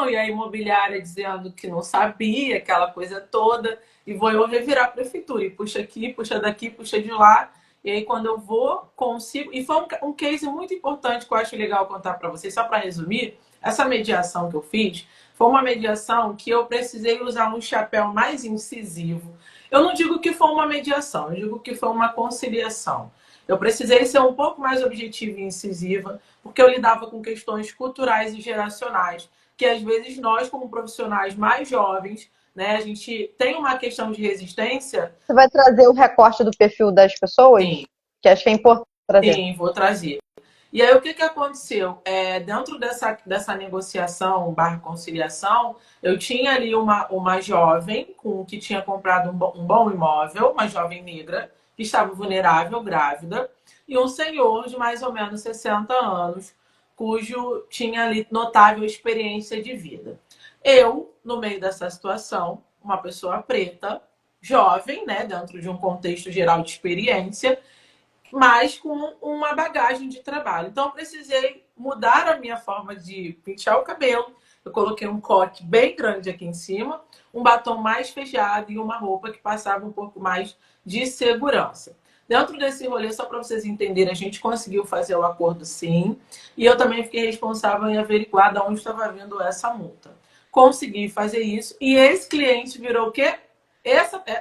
E a imobiliária dizendo que não sabia, aquela coisa toda. E vou eu revirar a prefeitura. E puxa aqui, puxa daqui, puxa de lá. E aí, quando eu vou, consigo. E foi um case muito importante que eu acho legal contar para vocês, só para resumir. Essa mediação que eu fiz foi uma mediação que eu precisei usar um chapéu mais incisivo. Eu não digo que foi uma mediação, eu digo que foi uma conciliação. Eu precisei ser um pouco mais objetiva e incisiva, porque eu lidava com questões culturais e geracionais, que às vezes nós, como profissionais mais jovens, né, a gente tem uma questão de resistência. Você vai trazer o recorte do perfil das pessoas? Sim. Que acho que é importante trazer. Sim, vou trazer. E aí, o que aconteceu? Dentro dessa negociação / conciliação, eu tinha ali uma jovem que tinha comprado um bom imóvel, uma jovem negra, que estava vulnerável, grávida, e um senhor de mais ou menos 60 anos, cujo tinha ali notável experiência de vida. Eu, no meio dessa situação, uma pessoa preta, jovem, né, dentro de um contexto geral de experiência, mas com uma bagagem de trabalho. Então, eu precisei mudar a minha forma de pentear o cabelo. Eu coloquei um coque bem grande aqui em cima, um batom mais fechado e uma roupa que passava um pouco mais de segurança. Dentro desse rolê, só para vocês entenderem, a gente conseguiu fazer o acordo sim. E eu também fiquei responsável em averiguar de onde estava vindo essa multa. Consegui fazer isso. E esse cliente virou o quê?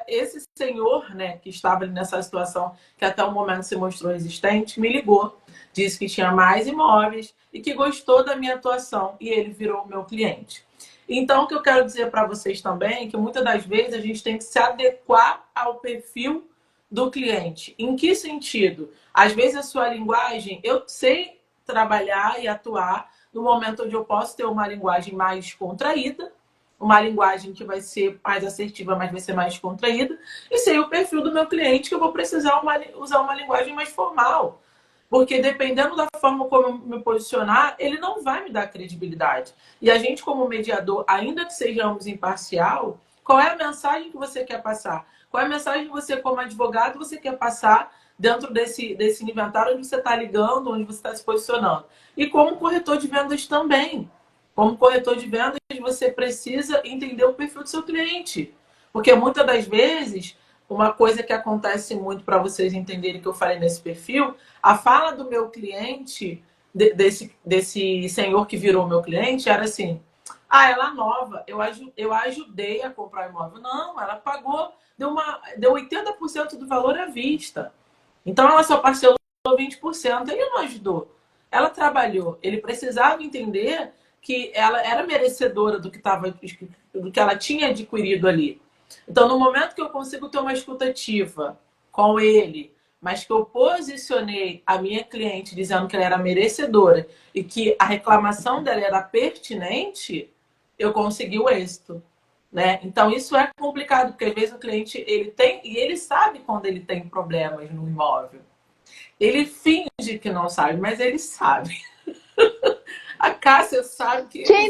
Esse senhor, né, que estava ali nessa situação, que até o momento se mostrou resistente, me ligou, disse que tinha mais imóveis e que gostou da minha atuação e ele virou meu cliente. Então, o que eu quero dizer para vocês também é que muitas das vezes a gente tem que se adequar ao perfil do cliente. Em que sentido? Às vezes a sua linguagem, eu sei trabalhar e atuar no momento onde eu posso ter uma linguagem mais contraída, uma linguagem que vai ser mais assertiva, mas vai ser mais contraída, e sei o perfil do meu cliente que eu vou precisar usar uma linguagem mais formal. Porque dependendo da forma como eu me posicionar, ele não vai me dar credibilidade. E a gente, como mediador, ainda que sejamos imparcial, qual é a mensagem que você quer passar? Qual é a mensagem que você, como advogado, você quer passar dentro desse inventário onde você está ligando, onde você está se posicionando? E como corretor de vendas também. Como corretor de vendas, você precisa entender o perfil do seu cliente. Porque muitas das vezes, uma coisa que acontece muito para vocês entenderem que eu falei nesse perfil, a fala do meu cliente, desse senhor que virou meu cliente, era assim: ah, ela é nova, eu ajudei a comprar o imóvel. Não, ela pagou, deu 80% do valor à vista. Então ela só parcelou 20%, ele não ajudou. Ela trabalhou, ele precisava entender que ela era merecedora do que ela tinha adquirido ali. Então, no momento que eu consigo ter uma escuta ativa com ele, mas que eu posicionei a minha cliente dizendo que ela era merecedora e que a reclamação dela era pertinente, eu consegui o êxito. Né? Então, isso é complicado, porque às vezes o cliente ele sabe quando ele tem problemas no imóvel. Ele finge que não sabe, mas ele sabe. A Cássia sabe que. Quem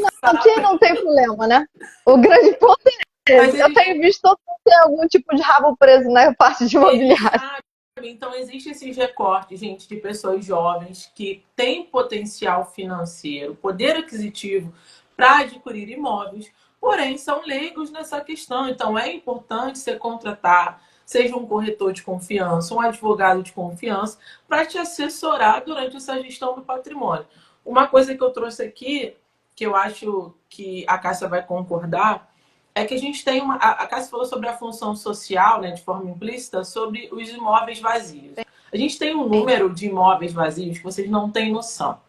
não tem problema, né? O grande ponto é esse. Eu tenho visto todo mundo ter algum tipo de rabo preso na parte de imobiliário. Então, existe esses recortes, gente, de pessoas jovens que têm potencial financeiro, poder aquisitivo para adquirir imóveis, porém são leigos nessa questão. Então, é importante você contratar, seja um corretor de confiança, um advogado de confiança, para te assessorar durante essa gestão do patrimônio. Uma coisa que eu trouxe aqui, que eu acho que a Cássia vai concordar, é que a gente tem a Cássia falou sobre a função social, né, de forma implícita, sobre os imóveis vazios. A gente tem um número de imóveis vazios que vocês não têm noção.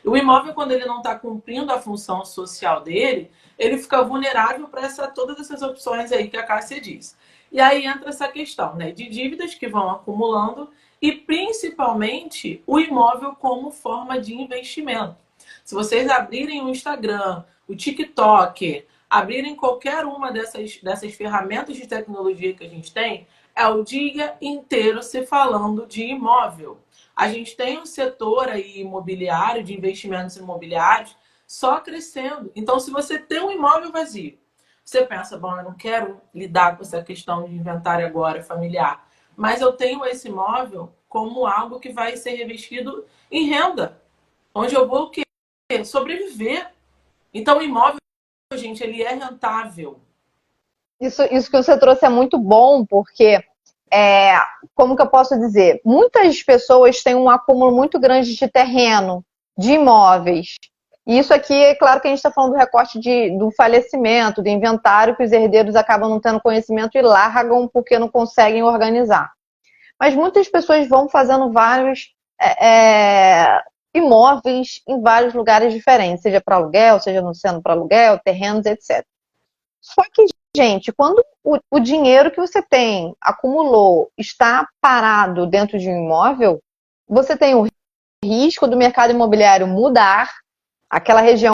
O imóvel, quando ele não está cumprindo a função social dele, ele fica vulnerável para todas essas opções aí que a Cássia diz. E aí entra essa questão, né, de dívidas que vão acumulando e, principalmente, o imóvel como forma de investimento. Se vocês abrirem o Instagram, o TikTok, abrirem qualquer uma dessas ferramentas de tecnologia que a gente tem, é o dia inteiro se falando de imóvel. A gente tem um setor aí imobiliário, de investimentos imobiliários, só crescendo. Então, se você tem um imóvel vazio, você pensa, bom, eu não quero lidar com essa questão de inventário agora, familiar, mas eu tenho esse imóvel como algo que vai ser revestido em renda, onde eu vou o quê? Sobreviver. Então, o imóvel, gente, ele é rentável. Isso que você trouxe é muito bom, porque, como que eu posso dizer? Muitas pessoas têm um acúmulo muito grande de terreno, de imóveis. E isso aqui, é claro que a gente está falando do recorte do falecimento, do inventário, que os herdeiros acabam não tendo conhecimento e largam porque não conseguem organizar. Mas muitas pessoas vão fazendo vários imóveis em vários lugares diferentes, seja para aluguel, seja não sendo para aluguel, terrenos, etc. Só que, gente, quando o dinheiro que você tem, acumulou, está parado dentro de um imóvel, você tem o risco do mercado imobiliário mudar, aquela região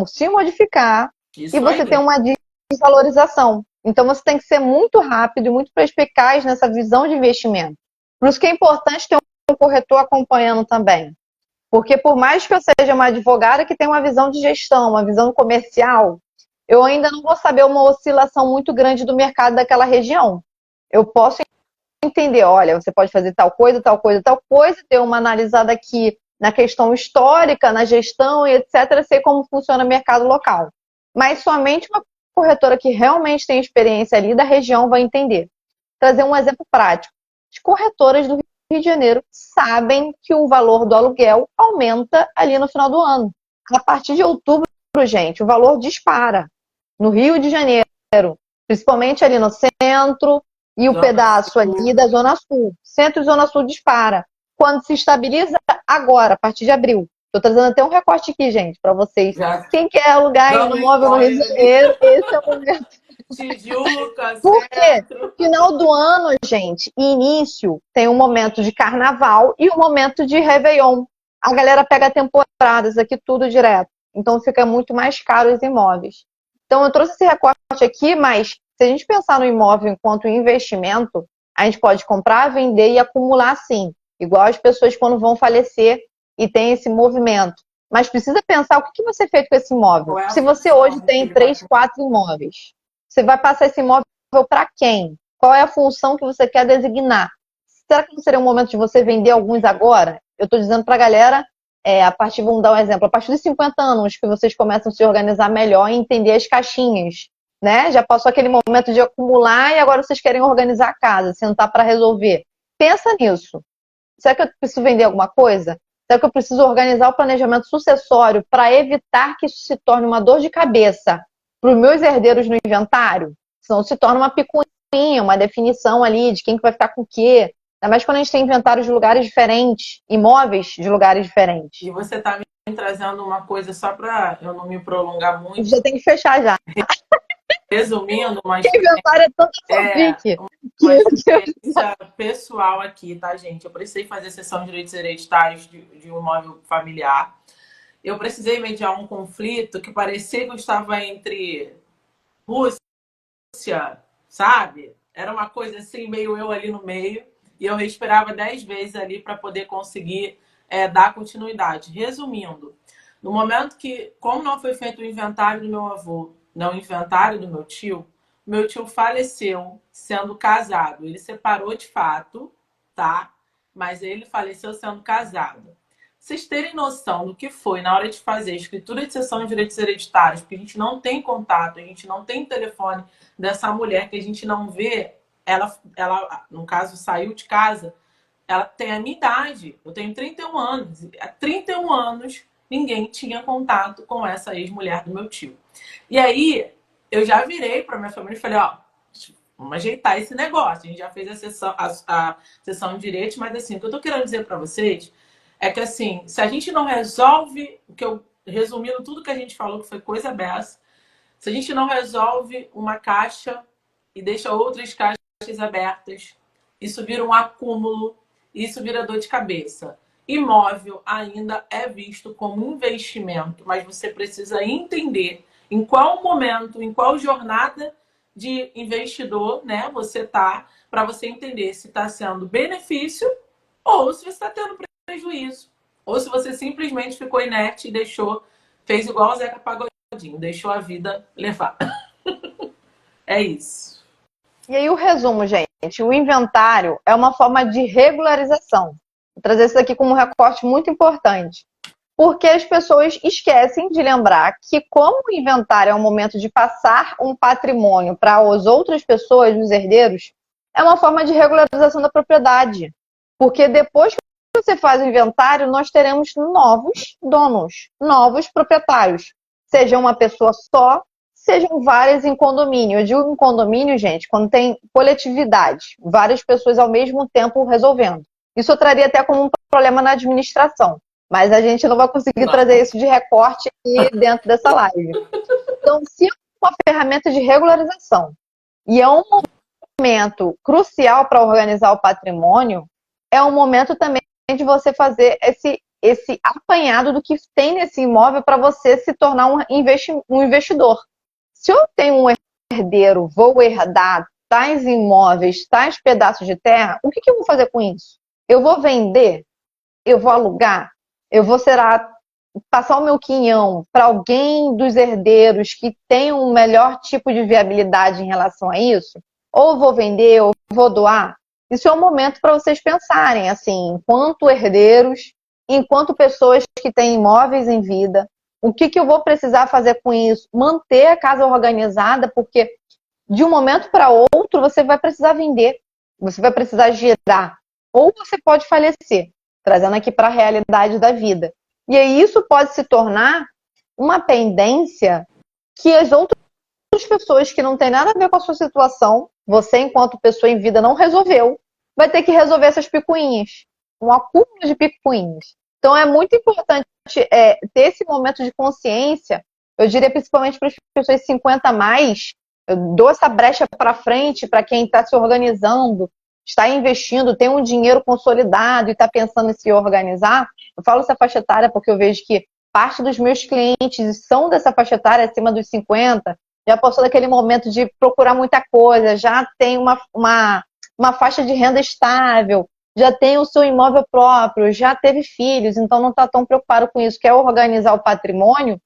se modificar, Isso e você aí. tem uma desvalorização. Então, você tem que ser muito rápido e muito perspicaz nessa visão de investimento. Por isso que é importante ter um corretor acompanhando também. Porque por mais que eu seja uma advogada que tem uma visão de gestão, uma visão comercial, eu ainda não vou saber uma oscilação muito grande do mercado daquela região. Eu posso entender, olha, você pode fazer tal coisa, tal coisa, tal coisa, ter uma analisada aqui na questão histórica, na gestão e etc., sei como funciona o mercado local. Mas somente uma corretora que realmente tem experiência ali da região vai entender. Trazer um exemplo prático. As corretoras do Rio de Janeiro sabem que o valor do aluguel aumenta ali no final do ano. A partir de outubro, gente, o valor dispara. No Rio de Janeiro, principalmente ali no centro e o pedaço ali da Zona Sul. Centro e Zona Sul dispara. Quando se estabiliza, agora, a partir de abril. Estou trazendo até um recorte aqui, gente, para vocês. Quem quer alugar imóvel no Rio de Janeiro, esse é o momento. Tijuca, Por quê? centro. Final do ano, gente, início, tem um momento de carnaval e um momento de Réveillon. A galera pega temporadas aqui, tudo direto. Então fica muito mais caro os imóveis. Então eu trouxe esse recorte aqui, mas se a gente pensar no imóvel enquanto investimento, a gente pode comprar, vender e acumular sim. Igual as pessoas quando vão falecer e tem esse movimento. Mas precisa pensar o que vai ser feito com esse imóvel. Se você hoje tem 3, 4 imóveis, você vai passar esse imóvel para quem? Qual é a função que você quer designar? Será que não seria um momento de você vender alguns agora? Eu estou dizendo para a galera, vamos dar um exemplo, a partir de 50 anos que vocês começam a se organizar melhor e entender as caixinhas, né? Já passou aquele momento de acumular e agora vocês querem organizar a casa, sentar para resolver. Pensa nisso. Será que eu preciso vender alguma coisa? Será que eu preciso organizar o planejamento sucessório para evitar que isso se torne uma dor de cabeça para os meus herdeiros no inventário? Senão se torna uma picuinha, uma definição ali de quem que vai ficar com o quê. Ainda mais quando a gente tem inventários de lugares diferentes, imóveis de lugares diferentes. E você está me trazendo uma coisa só para eu não me prolongar muito. Já tem que fechar já. Resumindo, mas inventário é tanta fanfic. Uma experiência pessoal aqui, tá, gente? Eu precisei fazer sessão de direitos hereditários de um imóvel familiar. Eu precisei mediar um conflito que parecia que eu estava entre Rússia, sabe? Era uma coisa assim, meio eu ali no meio. E eu respirava 10 vezes ali para poder conseguir dar continuidade. Resumindo, no momento que, como não foi feito o inventário do meu avô, não o inventário do meu tio faleceu sendo casado. Ele separou de fato, tá? Mas ele faleceu sendo casado. Vocês terem noção do que foi na hora de fazer a escritura de cessão de direitos hereditários, porque a gente não tem contato, a gente não tem telefone dessa mulher, que a gente não vê, ela no caso, saiu de casa, ela tem a minha idade. Eu tenho 31 anos. Há 31 anos, ninguém tinha contato com essa ex-mulher do meu tio. E aí, eu já virei para minha família e falei, ó, vamos ajeitar esse negócio. A gente já fez a sessão de direitos, mas assim, o que eu tô querendo dizer para vocês é que assim, se a gente não resolve, resumindo tudo que a gente falou, que foi coisa beça, se a gente não resolve uma caixa e deixa outras caixas abertas, isso vira um acúmulo, isso vira dor de cabeça. imóvel ainda é visto como investimento, mas você precisa entender em qual momento, em qual jornada de investidor, né, você está, para você entender se está sendo benefício ou se você está tendo prejuízo. Ou se você simplesmente ficou inerte e deixou, fez igual o Zeca Pagodinho, deixou a vida levar. É isso. E aí o resumo, gente. O inventário é uma forma de regularização. Vou trazer isso aqui como um recorte muito importante. Porque as pessoas esquecem de lembrar que, como o inventário é um momento de passar um patrimônio para as outras pessoas, os herdeiros, é uma forma de regularização da propriedade. Porque depois que você faz o inventário, nós teremos novos donos, novos proprietários. Seja uma pessoa só, sejam várias em condomínio. Eu digo em condomínio, gente, quando tem coletividade, várias pessoas ao mesmo tempo resolvendo. Isso eu traria até como um problema na administração. Mas a gente não vai conseguir trazer isso de recorte aqui dentro dessa live. Então, se é uma ferramenta de regularização e é um momento crucial para organizar o patrimônio, é um momento também de você fazer esse apanhado do que tem nesse imóvel para você se tornar um investidor. Se eu tenho um herdeiro, vou herdar tais imóveis, tais pedaços de terra, o que eu vou fazer com isso? Eu vou vender? Eu vou alugar? Eu vou, passar o meu quinhão para alguém dos herdeiros que tem um melhor tipo de viabilidade em relação a isso? Ou vou vender, ou vou doar? Isso é um momento para vocês pensarem, assim, enquanto herdeiros, enquanto pessoas que têm imóveis em vida, o que eu vou precisar fazer com isso? Manter a casa organizada, porque de um momento para outro você vai precisar vender, você vai precisar girar, ou você pode falecer, trazendo aqui para a realidade da vida. E aí isso pode se tornar uma pendência que as outras pessoas que não tem nada a ver com a sua situação, você enquanto pessoa em vida não resolveu, vai ter que resolver essas picuinhas, um acúmulo de picuinhas. Então é muito importante ter esse momento de consciência, eu diria principalmente para as pessoas 50 a mais, eu dou essa brecha para frente para quem está se organizando, está investindo, tem um dinheiro consolidado e está pensando em se organizar. Eu falo essa faixa etária porque eu vejo que parte dos meus clientes são dessa faixa etária, acima dos 50, já passou daquele momento de procurar muita coisa, já tem uma faixa de renda estável, já tem o seu imóvel próprio, já teve filhos, então não está tão preocupado com isso, quer organizar o patrimônio.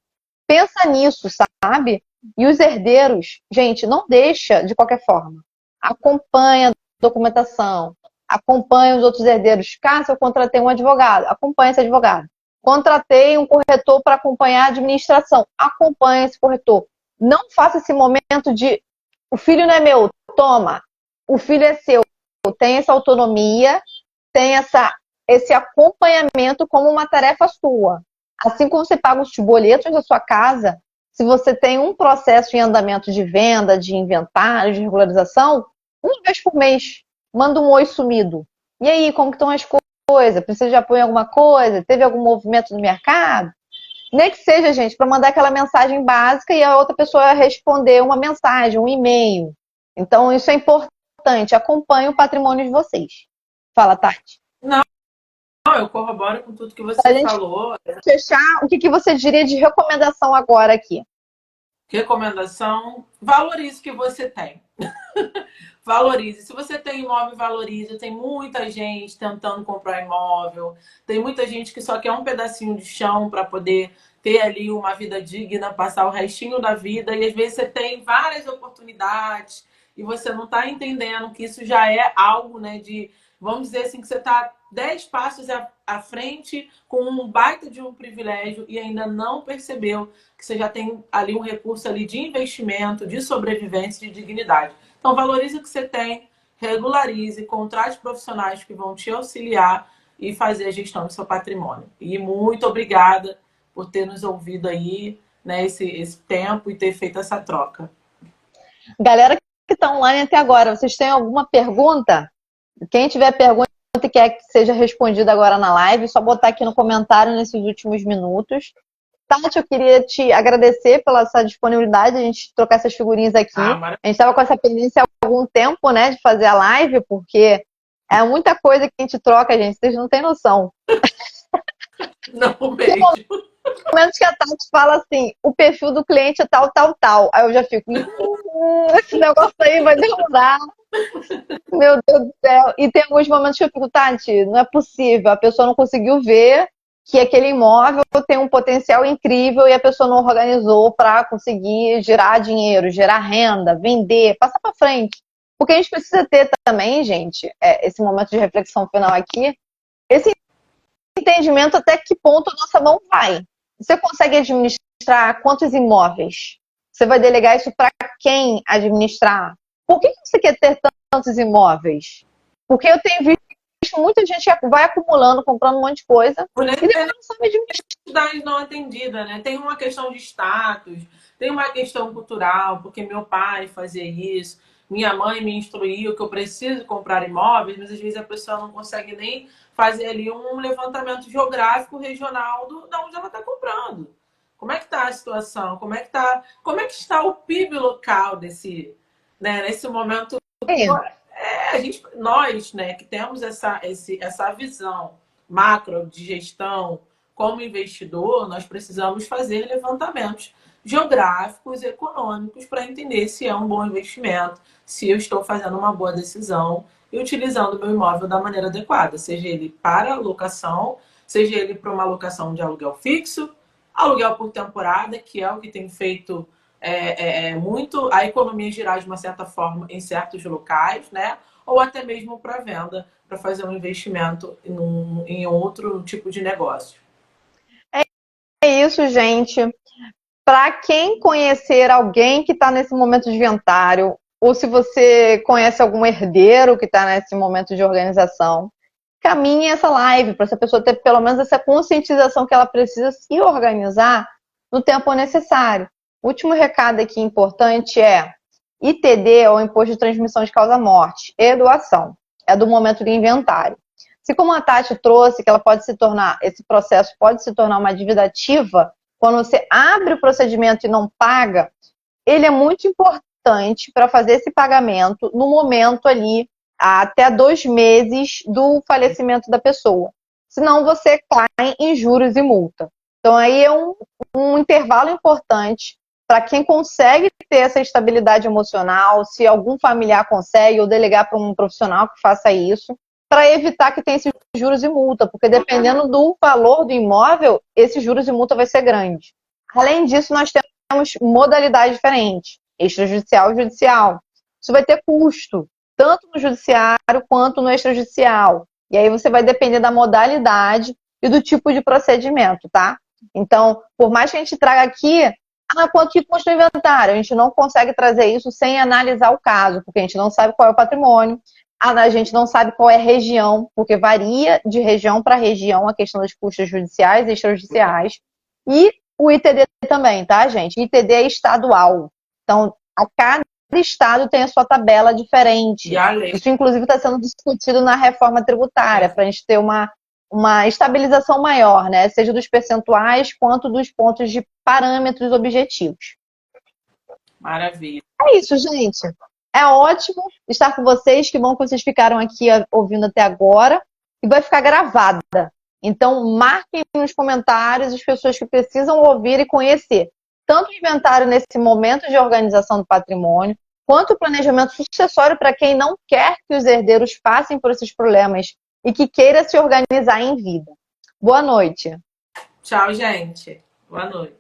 Pensa nisso, sabe? E os herdeiros, gente, não deixa de qualquer forma. Acompanha a documentação, acompanha os outros herdeiros. Caso eu contratei um advogado, acompanha esse advogado. Contratei um corretor para acompanhar a administração, acompanha esse corretor. Não faça esse momento de o filho não é meu, toma. O filho é seu. Tem essa autonomia, tem esse acompanhamento como uma tarefa sua. Assim como você paga os boletos da sua casa, se você tem um processo em andamento de venda, de inventário, de regularização, uma vez por mês, manda um oi sumido. E aí, como que estão as coisas? Precisa de apoio em alguma coisa? Teve algum movimento no mercado? Nem que seja, gente, para mandar aquela mensagem básica e a outra pessoa responder uma mensagem, um e-mail. Então, isso é importante. Acompanhe o patrimônio de vocês. Fala, Tati. Não, eu corroboro com tudo que você falou. Fechar, o que você diria de recomendação agora aqui? Recomendação, valorize o que você tem. Valorize. Se você tem imóvel, valorize. Tem muita gente tentando comprar imóvel. Tem muita gente que só quer um pedacinho de chão para poder ter ali uma vida digna, passar o restinho da vida. E às vezes você tem várias oportunidades e você não está entendendo que isso já é algo, né, de, vamos dizer assim, que você está 10 passos à frente com um baita de um privilégio e ainda não percebeu que você já tem ali um recurso ali de investimento, de sobrevivência, de dignidade. Então, valorize o que você tem, regularize, contrate profissionais que vão te auxiliar e fazer a gestão do seu patrimônio. E muito obrigada por ter nos ouvido aí, né, esse tempo e ter feito essa troca. Galera que está online até agora, vocês têm alguma pergunta? Quem tiver pergunta e quer que seja respondida agora na live, só botar aqui no comentário nesses últimos minutos. Tati, eu queria te agradecer pela sua disponibilidade, a gente trocar essas figurinhas aqui. A gente estava com essa pendência há algum tempo, né, de fazer a live, porque é muita coisa que a gente troca, gente, vocês não têm noção. Não mesmo. Momentos que a Tati fala assim, o perfil do cliente é tal, tal, tal. Aí eu já fico, esse negócio aí vai demorar. Meu Deus do céu. E tem alguns momentos que eu fico, Tati, não é possível. A pessoa não conseguiu ver que aquele imóvel tem um potencial incrível e a pessoa não organizou para conseguir gerar dinheiro, gerar renda, vender, passar para frente. Porque a gente precisa ter também, gente, esse momento de reflexão final aqui, esse entendimento até que ponto a nossa mão vai. Você consegue administrar quantos imóveis? Você vai delegar isso para quem administrar? Por que você quer ter tantos imóveis? Porque eu tenho visto muita gente que vai acumulando, comprando um monte de coisa e depois não sabe administrar. Não atendida, né? Tem uma questão de status, tem uma questão cultural, porque meu pai fazia isso, minha mãe me instruiu que eu preciso comprar imóveis, mas às vezes a pessoa não consegue nem fazer ali um levantamento geográfico regional da onde ela está comprando. Como é que está a situação? Como é que está o PIB local né, nesse momento? Nós, né, que temos essa visão macro de gestão como investidor, nós precisamos fazer levantamentos geográficos, econômicos, para entender se é um bom investimento, se eu estou fazendo uma boa decisão e utilizando o meu imóvel da maneira adequada, seja ele para locação, seja ele para uma locação de aluguel fixo, aluguel por temporada, que é o que tem feito muito a economia girar de uma certa forma em certos locais, né? Ou até mesmo para venda, para fazer um investimento em outro tipo de negócio. É isso, gente. Para quem conhecer alguém que está nesse momento de inventário, ou se você conhece algum herdeiro que está nesse momento de organização, caminhe essa live para essa pessoa ter pelo menos essa conscientização que ela precisa se organizar no tempo necessário. O último recado aqui importante é ITD, ou Imposto de Transmissão de Causa-Morte, e doação. É do momento de inventário. Se como a Tati trouxe, que ela pode se tornar, esse processo pode se tornar uma dívida ativa, quando você abre o procedimento e não paga, ele é muito importante para fazer esse pagamento no momento ali, até 2 meses do falecimento da pessoa. Senão você cai em juros e multa. Então aí é um intervalo importante para quem consegue ter essa estabilidade emocional, se algum familiar consegue, ou delegar para um profissional que faça isso, para evitar que tenha esses juros e multa, porque dependendo do valor do imóvel, esses juros e multa vai ser grande. Além disso, nós temos modalidades diferentes, extrajudicial e judicial. Isso vai ter custo, tanto no judiciário quanto no extrajudicial. E aí você vai depender da modalidade e do tipo de procedimento, tá? Então, por mais que a gente traga aqui, quanto que custa o inventário? A gente não consegue trazer isso sem analisar o caso, porque a gente não sabe qual é o patrimônio, a gente não sabe qual é a região, porque varia de região para região a questão dos custos judiciais e extrajudiciais. E o ITD também, tá, gente? O ITD é estadual. Então, a cada estado tem a sua tabela diferente. Isso, inclusive, está sendo discutido na reforma tributária, para a gente ter uma estabilização maior, né? Seja dos percentuais quanto dos pontos de parâmetros objetivos. Maravilha. É isso, gente. É ótimo estar com vocês, que bom que vocês ficaram aqui ouvindo até agora, e vai ficar gravada. Então, marquem nos comentários as pessoas que precisam ouvir e conhecer tanto o inventário nesse momento de organização do patrimônio, quanto o planejamento sucessório para quem não quer que os herdeiros passem por esses problemas e que queira se organizar em vida. Boa noite. Tchau, gente. Boa noite.